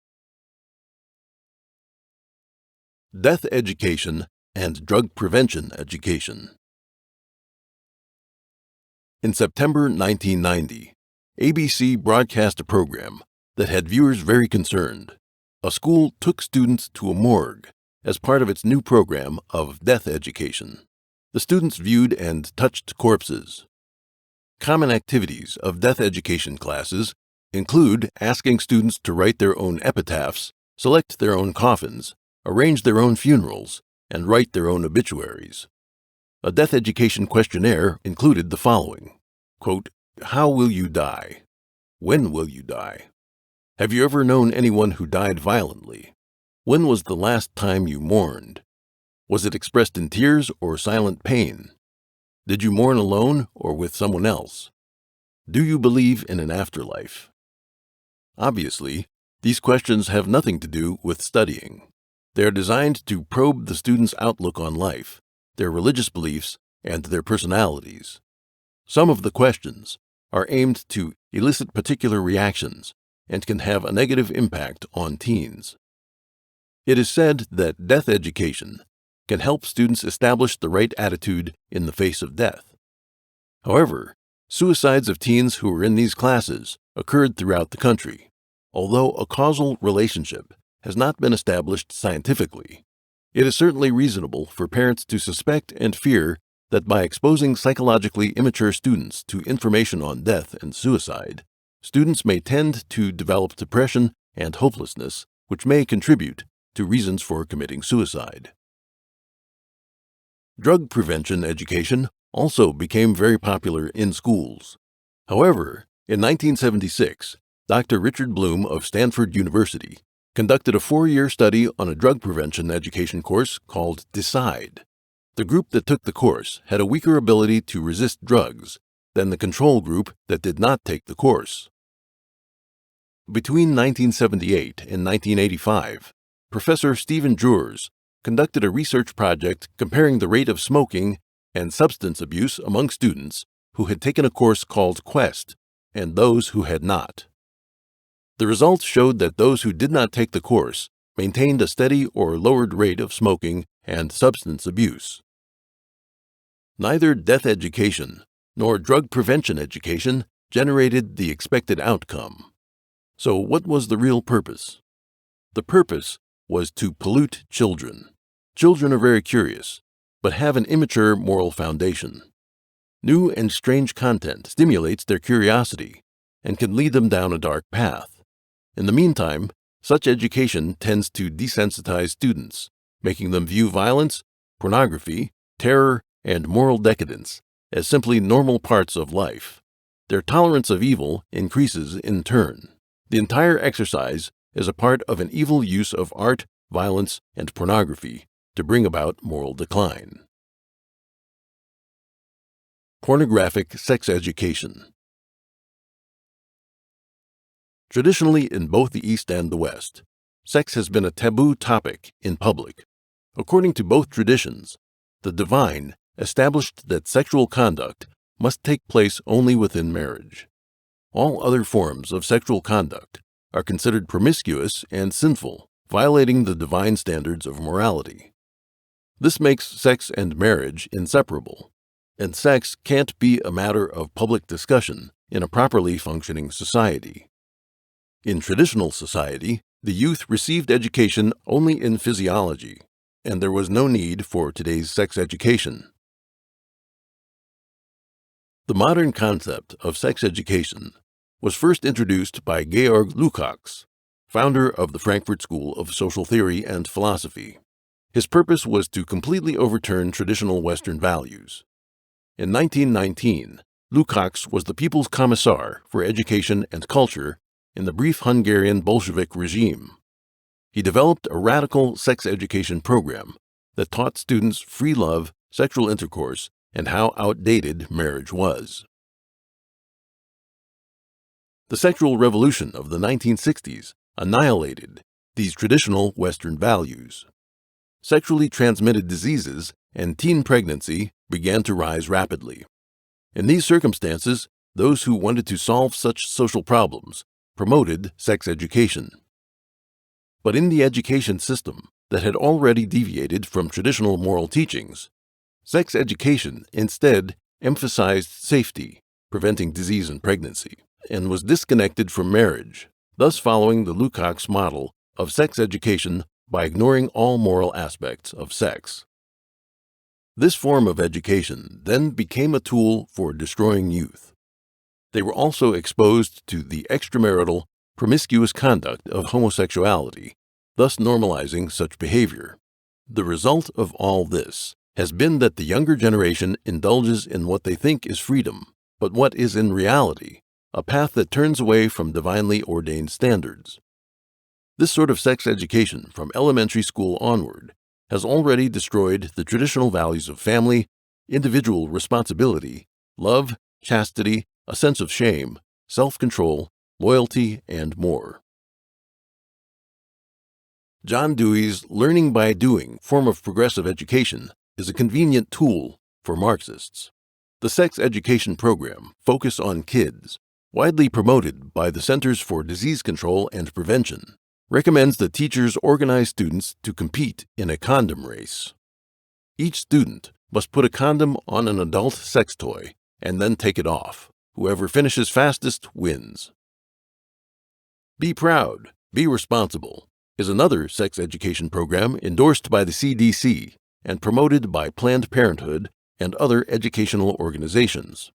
Death education and drug prevention education. In September 1990, ABC broadcast a program that had viewers very concerned. A school took students to a morgue as part of its new program of death education. The students viewed and touched corpses. Common activities of death education classes include asking students to write their own epitaphs, select their own coffins, arrange their own funerals, and write their own obituaries. A death education questionnaire included the following, quote, how will you die? When will you die? Have you ever known anyone who died violently? When was the last time you mourned? Was it expressed in tears or silent pain? Did you mourn alone or with someone else? Do you believe in an afterlife? Obviously, these questions have nothing to do with studying. They are designed to probe the student's outlook on life, their religious beliefs, and their personalities. Some of the questions are aimed to elicit particular reactions and can have a negative impact on teens. It is said that death education can help students establish the right attitude in the face of death. However, suicides of teens who were in these classes occurred throughout the country. Although a causal relationship has not been established scientifically, it is certainly reasonable for parents to suspect and fear that by exposing psychologically immature students to information on death and suicide, students may tend to develop depression and hopelessness, which may contribute to reasons for committing suicide. Drug prevention education also became very popular in schools. However, in 1976, Dr. Richard Bloom of Stanford University conducted a 4-year study on a drug prevention education course called DECIDE. The group that took the course had a weaker ability to resist drugs than the control group that did not take the course. Between 1978 and 1985, Professor Stephen Drewers conducted a research project comparing the rate of smoking and substance abuse among students who had taken a course called Quest and those who had not. The results showed that those who did not take the course maintained a steady or lowered rate of smoking and substance abuse. Neither death education nor drug prevention education generated the expected outcome. So what was the real purpose? The purpose was to pollute children. Children are very curious, but have an immature moral foundation. New and strange content stimulates their curiosity and can lead them down a dark path. In the meantime, such education tends to desensitize students, making them view violence, pornography, terror, and moral decadence as simply normal parts of life. Their tolerance of evil increases in turn. The entire exercise is a part of an evil use of art, violence, and pornography to bring about moral decline. Pornographic sex education. Traditionally, in both the East and the West, sex has been a taboo topic in public. According to both traditions, the divine established that sexual conduct must take place only within marriage. All other forms of sexual conduct are considered promiscuous and sinful, violating the divine standards of morality. This makes sex and marriage inseparable, and sex can't be a matter of public discussion in a properly functioning society. In traditional society, the youth received education only in physiology, and there was no need for today's sex education. The modern concept of sex education was first introduced by Georg Lukács, founder of the Frankfurt School of Social Theory and Philosophy. His purpose was to completely overturn traditional Western values. In 1919, Lukács was the People's Commissar for Education and Culture in the brief Hungarian Bolshevik regime. He developed a radical sex education program that taught students free love, sexual intercourse, and how outdated marriage was. The sexual revolution of the 1960s annihilated these traditional Western values. Sexually transmitted diseases and teen pregnancy began to rise rapidly. In these circumstances, those who wanted to solve such social problems promoted sex education. But in the education system that had already deviated from traditional moral teachings, sex education instead emphasized safety, preventing disease and pregnancy, and was disconnected from marriage, thus following the Lukács model of sex education by ignoring all moral aspects of sex. This form of education then became a tool for destroying youth. They were also exposed to the extramarital, promiscuous conduct of homosexuality, thus normalizing such behavior. The result of all this has been that the younger generation indulges in what they think is freedom, but what is in reality a path that turns away from divinely ordained standards. This sort of sex education from elementary school onward has already destroyed the traditional values of family, individual responsibility, love, chastity, a sense of shame, self-control, loyalty, and more. John Dewey's learning by doing form of progressive education is a convenient tool for Marxists. The sex education program, Focus on Kids, widely promoted by the Centers for Disease Control and Prevention, recommends that teachers organize students to compete in a condom race. Each student must put a condom on an adult sex toy and then take it off. Whoever finishes fastest wins. Be Proud, Be Responsible is another sex education program endorsed by the CDC and promoted by Planned Parenthood and other educational organizations.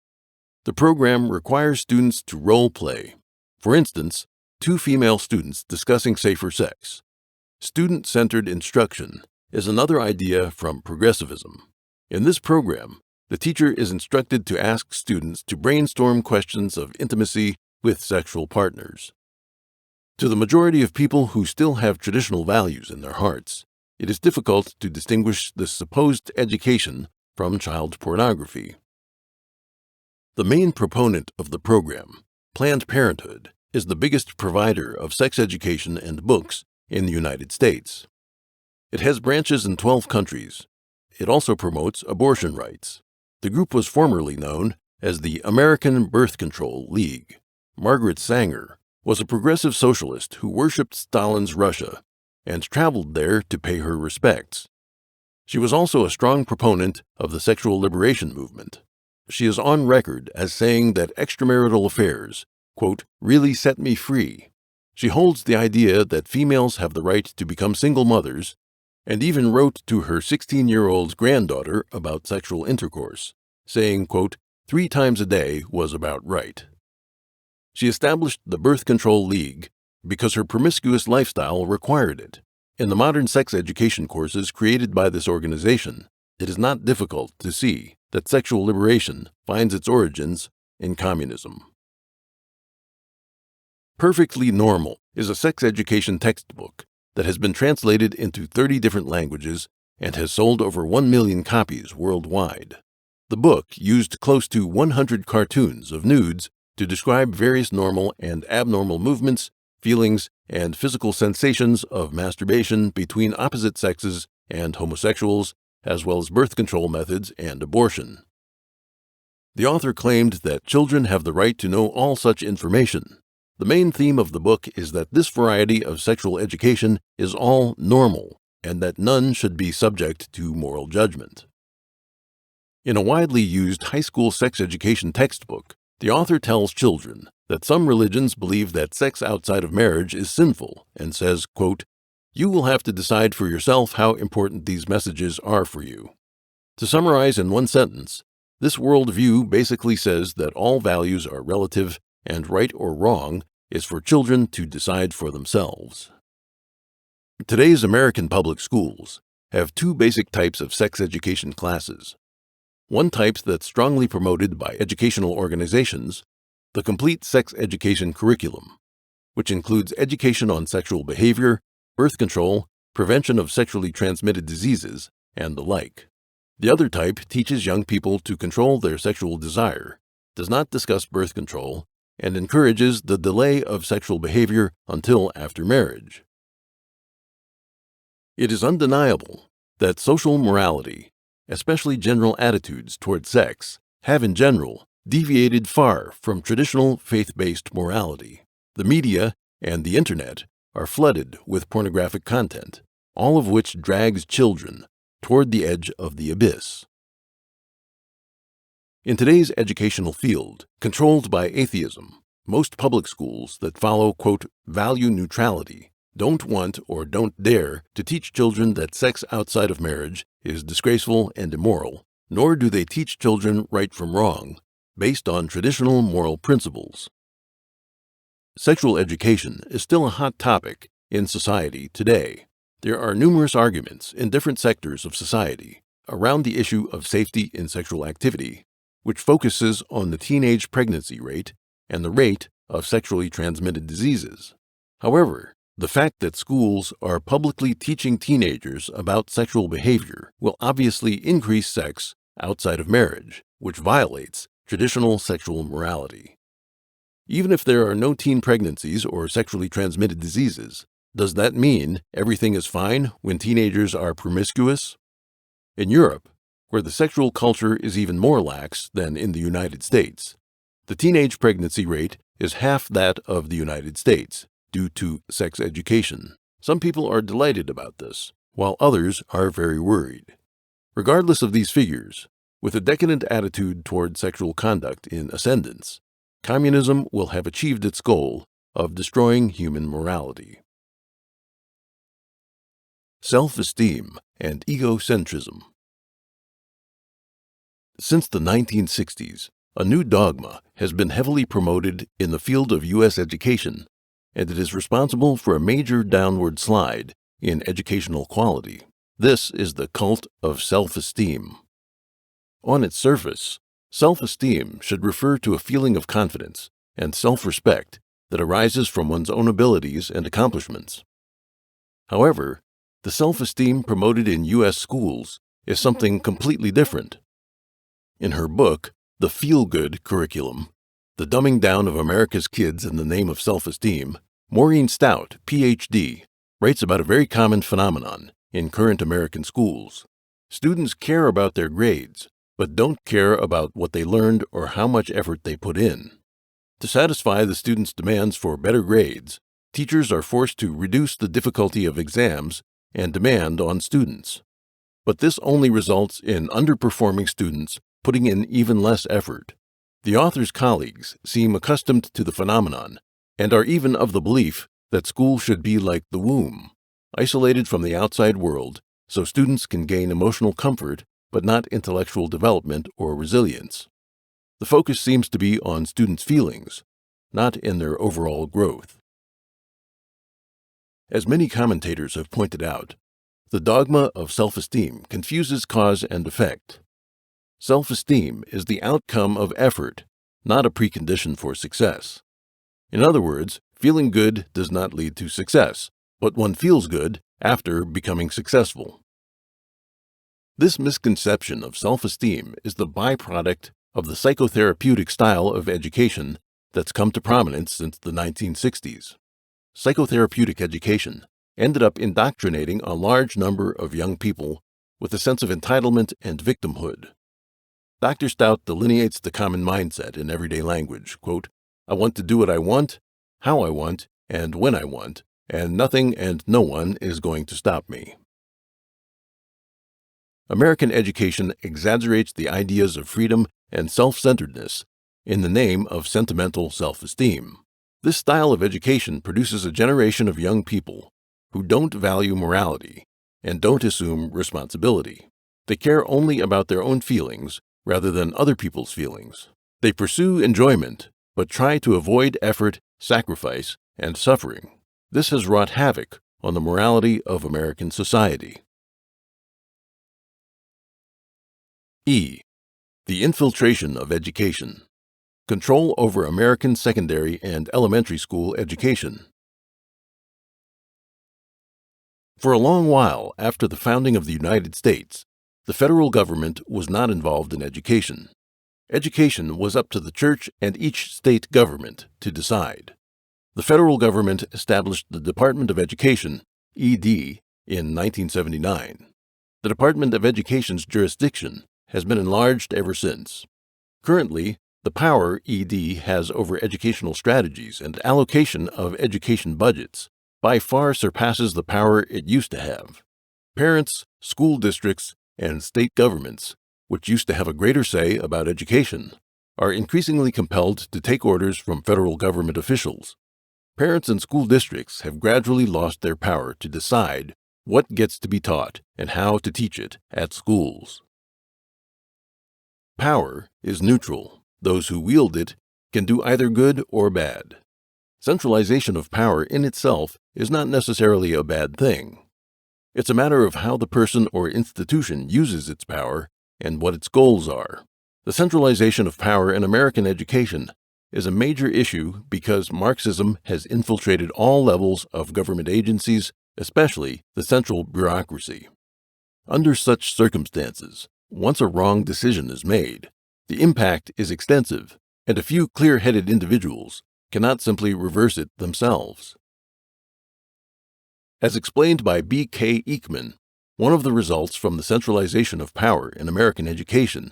The program requires students to role play. For instance, 2 female students discussing safer sex. Student-centered instruction is another idea from progressivism. In this program, the teacher is instructed to ask students to brainstorm questions of intimacy with sexual partners. To the majority of people who still have traditional values in their hearts, it is difficult to distinguish this supposed education from child pornography. The main proponent of the program, Planned Parenthood, is the biggest provider of sex education and books in the United States. It has branches in 12 countries. It also promotes abortion rights. The group was formerly known as the American Birth Control League. Margaret Sanger was a progressive socialist who worshipped Stalin's Russia and traveled there to pay her respects. She was also a strong proponent of the sexual liberation movement. She is on record as saying that extramarital affairs, quote, really set me free. She holds the idea that females have the right to become single mothers, and even wrote to her 16-year-old granddaughter about sexual intercourse, saying, quote, 3 times a day was about right. She established the Birth Control League because her promiscuous lifestyle required it. In the modern sex education courses created by this organization, it is not difficult to see that sexual liberation finds its origins in communism. Perfectly Normal is a sex education textbook that has been translated into 30 different languages and has sold over 1 million copies worldwide. The book used close to 100 cartoons of nudes to describe various normal and abnormal movements, feelings, and physical sensations of masturbation between opposite sexes and homosexuals, as well as birth control methods and abortion. The author claimed that children have the right to know all such information. The main theme of the book is that this variety of sexual education is all normal and that none should be subject to moral judgment. In a widely used high school sex education textbook, the author tells children that some religions believe that sex outside of marriage is sinful and says, quote, you will have to decide for yourself how important these messages are for you. To summarize in one sentence, this worldview basically says that all values are relative and right or wrong is for children to decide for themselves. Today's American public schools have 2 basic types of sex education classes. One type that's strongly promoted by educational organizations, the complete sex education curriculum. which includes education on sexual behavior, birth control, prevention of sexually transmitted diseases, and the like. The other type teaches young people to control their sexual desire, does not discuss birth control, and encourages the delay of sexual behavior until after marriage. It is undeniable that social morality, especially general attitudes toward sex, have in general deviated far from traditional faith-based morality. The media and the internet are flooded with pornographic content, all of which drags children toward the edge of the abyss. In today's educational field, controlled by atheism, most public schools that follow, quote, value neutrality don't want or don't dare to teach children that sex outside of marriage is disgraceful and immoral, nor do they teach children right from wrong based on traditional moral principles. Sexual education is still a hot topic in society today. There are numerous arguments in different sectors of society around the issue of safety in sexual activity, which focuses on the teenage pregnancy rate and the rate of sexually transmitted diseases. However, the fact that schools are publicly teaching teenagers about sexual behavior will obviously increase sex outside of marriage, which violates traditional sexual morality. Even if there are no teen pregnancies or sexually transmitted diseases, does that mean everything is fine when teenagers are promiscuous? In Europe, where the sexual culture is even more lax than in the United States, the teenage pregnancy rate is half that of the United States due to sex education. Some people are delighted about this, while others are very worried. Regardless of these figures, with a decadent attitude toward sexual conduct in ascendance, communism will have achieved its goal of destroying human morality. Self-esteem and egocentrism. Since the 1960s, a new dogma has been heavily promoted in the field of U.S. education, and it is responsible for a major downward slide in educational quality. This is the cult of self-esteem. On its surface, self-esteem should refer to a feeling of confidence and self-respect that arises from one's own abilities and accomplishments. However, the self-esteem promoted in U.S. schools is something completely different. In her book, The Feel-Good Curriculum, The Dumbing Down of America's Kids in the Name of Self-Esteem, Maureen Stout, Ph.D., writes about a very common phenomenon in current American schools. Students care about their grades, but don't care about what they learned or how much effort they put in. To satisfy the students' demands for better grades, teachers are forced to reduce the difficulty of exams and demand on students. But this only results in underperforming students putting in even less effort. The author's colleagues seem accustomed to the phenomenon and are even of the belief that school should be like the womb, isolated from the outside world so students can gain emotional comfort but not intellectual development or resilience. The focus seems to be on students' feelings, not in their overall growth. As many commentators have pointed out, the dogma of self-esteem confuses cause and effect. Self-esteem is the outcome of effort, not a precondition for success. In other words, feeling good does not lead to success, but one feels good after becoming successful. This misconception of self-esteem is the byproduct of the psychotherapeutic style of education that's come to prominence since the 1960s. Psychotherapeutic education ended up indoctrinating a large number of young people with a sense of entitlement and victimhood. Dr. Stout delineates the common mindset in everyday language, quote, I want to do what I want, how I want, and when I want, and nothing and no one is going to stop me. American education exaggerates the ideas of freedom and self-centeredness in the name of sentimental self-esteem. This style of education produces a generation of young people who don't value morality and don't assume responsibility. They care only about their own feelings rather than other people's feelings. They pursue enjoyment, but try to avoid effort, sacrifice, and suffering. This has wrought havoc on the morality of American society. E. The infiltration of education. Control over American secondary and elementary school education. For a long while after the founding of the United States, the federal government was not involved in education. Education was up to the church and each state government to decide. The federal government established the Department of Education, ED, in 1979. The Department of Education's jurisdiction has been enlarged ever since. Currently, the power ED has over educational strategies and allocation of education budgets by far surpasses the power it used to have. Parents, school districts, and state governments, which used to have a greater say about education, are increasingly compelled to take orders from federal government officials. Parents and school districts have gradually lost their power to decide what gets to be taught and how to teach it at schools. Power is neutral. Those who wield it can do either good or bad. Centralization of power in itself is not necessarily a bad thing. It's a matter of how the person or institution uses its power and what its goals are. The centralization of power in American education is a major issue because Marxism has infiltrated all levels of government agencies, especially the central bureaucracy. Under such circumstances, once a wrong decision is made, the impact is extensive, and a few clear-headed individuals cannot simply reverse it themselves. As explained by B.K. Eekman, one of the results from the centralization of power in American education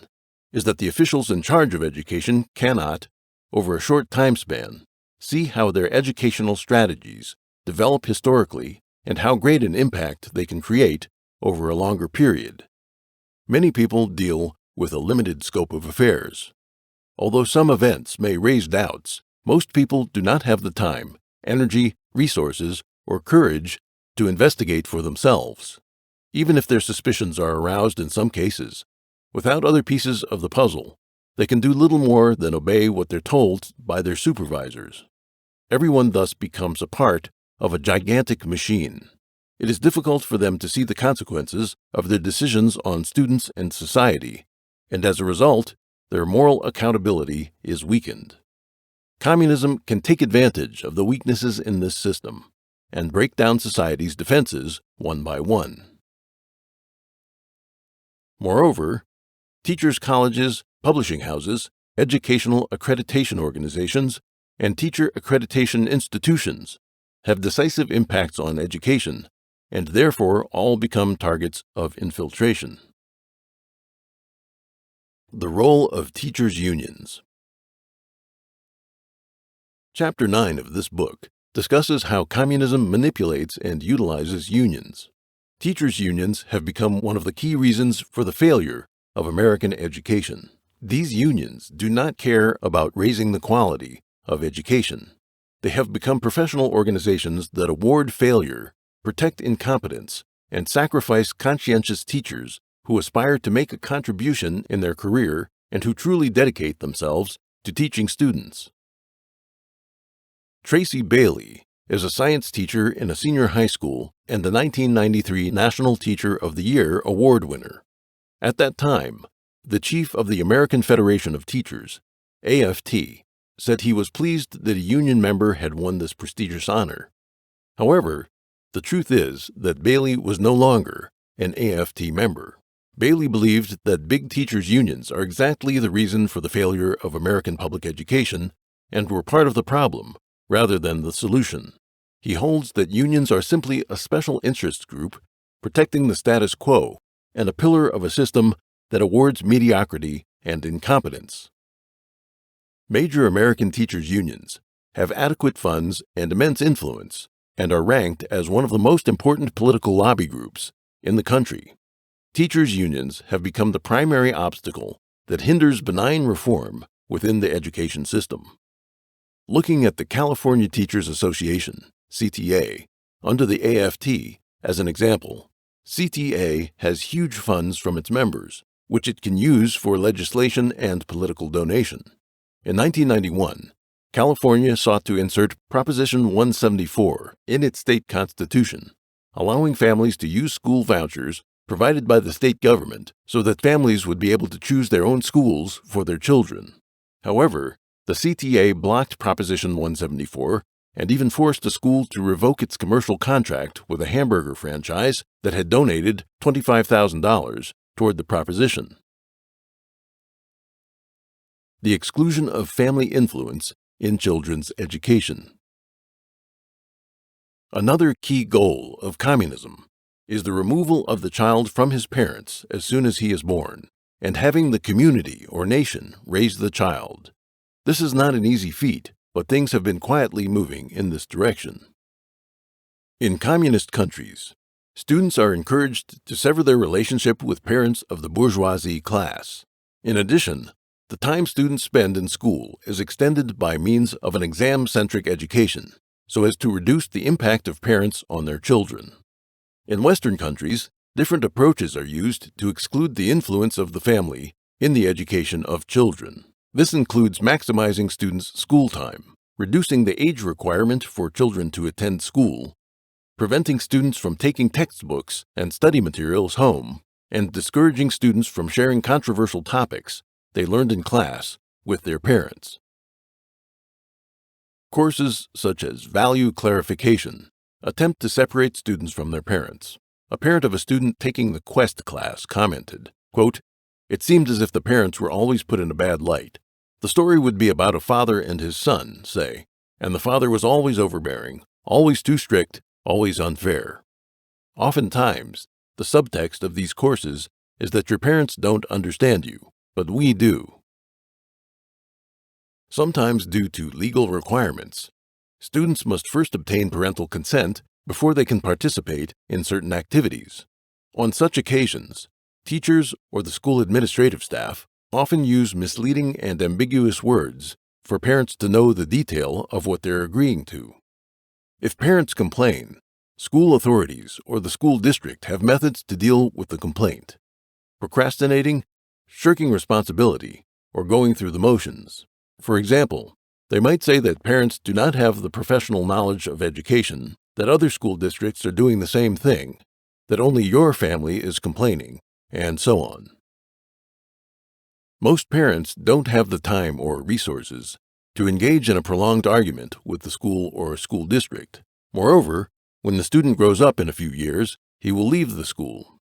is that the officials in charge of education cannot, over a short time span, see how their educational strategies develop historically and how great an impact they can create over a longer period. Many people deal with a limited scope of affairs. Although some events may raise doubts, most people do not have the time, energy, resources, or courage to investigate for themselves. Even if their suspicions are aroused in some cases, without other pieces of the puzzle, they can do little more than obey what they're told by their supervisors. Everyone thus becomes a part of a gigantic machine. It is difficult for them to see the consequences of their decisions on students and society, and as a result, their moral accountability is weakened. Communism can take advantage of the weaknesses in this system and break down society's defenses one by one. Moreover, teachers' colleges, publishing houses, educational accreditation organizations, and teacher accreditation institutions have decisive impacts on education and therefore all become targets of infiltration. The role of teachers' unions. Chapter 9 of this book discusses how communism manipulates and utilizes unions. Teachers' unions have become one of the key reasons for the failure of American education. These unions do not care about raising the quality of education. They have become professional organizations that award failure, protect incompetence, and sacrifice conscientious teachers who aspire to make a contribution in their career and who truly dedicate themselves to teaching students. Tracy Bailey is a science teacher in a senior high school and the 1993 National Teacher of the Year award winner. At that time, the chief of the American Federation of Teachers, AFT, said he was pleased that a union member had won this prestigious honor. However, the truth is that Bailey was no longer an AFT member. Bailey believed that big teachers' unions are exactly the reason for the failure of American public education and were part of the problem rather than the solution. He holds that unions are simply a special interest group protecting the status quo and a pillar of a system that awards mediocrity and incompetence. Major American teachers' unions have adequate funds and immense influence and are ranked as one of the most important political lobby groups in the country. Teachers' unions have become the primary obstacle that hinders benign reform within the education system. Looking at the California Teachers Association, CTA, under the AFT as an example, CTA has huge funds from its members, which it can use for legislation and political donation. In 1991, California sought to insert Proposition 174 in its state constitution, allowing families to use school vouchers provided by the state government so that families would be able to choose their own schools for their children. However, The CTA blocked Proposition 174 and even forced a school to revoke its commercial contract with a hamburger franchise that had donated $25,000 toward the proposition. The exclusion of family influence in children's education. Another key goal of communism is the removal of the child from his parents as soon as he is born, and having the community or nation raise the child. This is not an easy feat, but things have been quietly moving in this direction. In communist countries, students are encouraged to sever their relationship with parents of the bourgeoisie class. In addition, the time students spend in school is extended by means of an exam-centric education, so as to reduce the impact of parents on their children. In Western countries, different approaches are used to exclude the influence of the family in the education of children. This includes maximizing students' school time, reducing the age requirement for children to attend school, preventing students from taking textbooks and study materials home, and discouraging students from sharing controversial topics they learned in class with their parents. Courses such as value clarification attempt to separate students from their parents. A parent of a student taking the Quest class commented, quote, "It seemed as if the parents were always put in a bad light. The story would be about a father and his son, say, and the father was always overbearing, always too strict, always unfair. Oftentimes, the subtext of these courses is that your parents don't understand you, but we do." Sometimes due to legal requirements, students must first obtain parental consent before they can participate in certain activities. On such occasions, teachers or the school administrative staff often use misleading and ambiguous words for parents to know the detail of what they're agreeing to. If parents complain, school authorities or the school district have methods to deal with the complaint: procrastinating, shirking responsibility, or going through the motions. For example, they might say that parents do not have the professional knowledge of education, that other school districts are doing the same thing, that only your family is complaining, and so on. Most parents don't have the time or resources to engage in a prolonged argument with the school or school district. Moreover, when the student grows up in a few years, he will leave the school.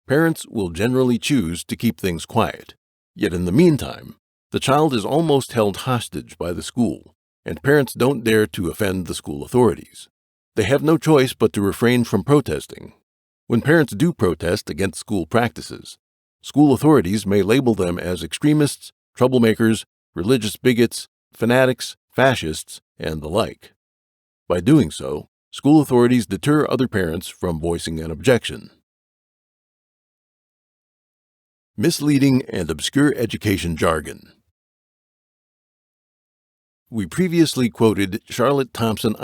Parents will generally choose to keep things quiet. Yet in the meantime, the child is almost held hostage by the school, and parents don't dare to offend the school authorities. They have no choice but to refrain from protesting. When parents do protest against school practices, school authorities may label them as extremists, troublemakers, religious bigots, fanatics, fascists, and the like. By doing so, school authorities deter other parents from voicing an objection. Misleading and obscure education jargon. We previously quoted Charlotte Thompson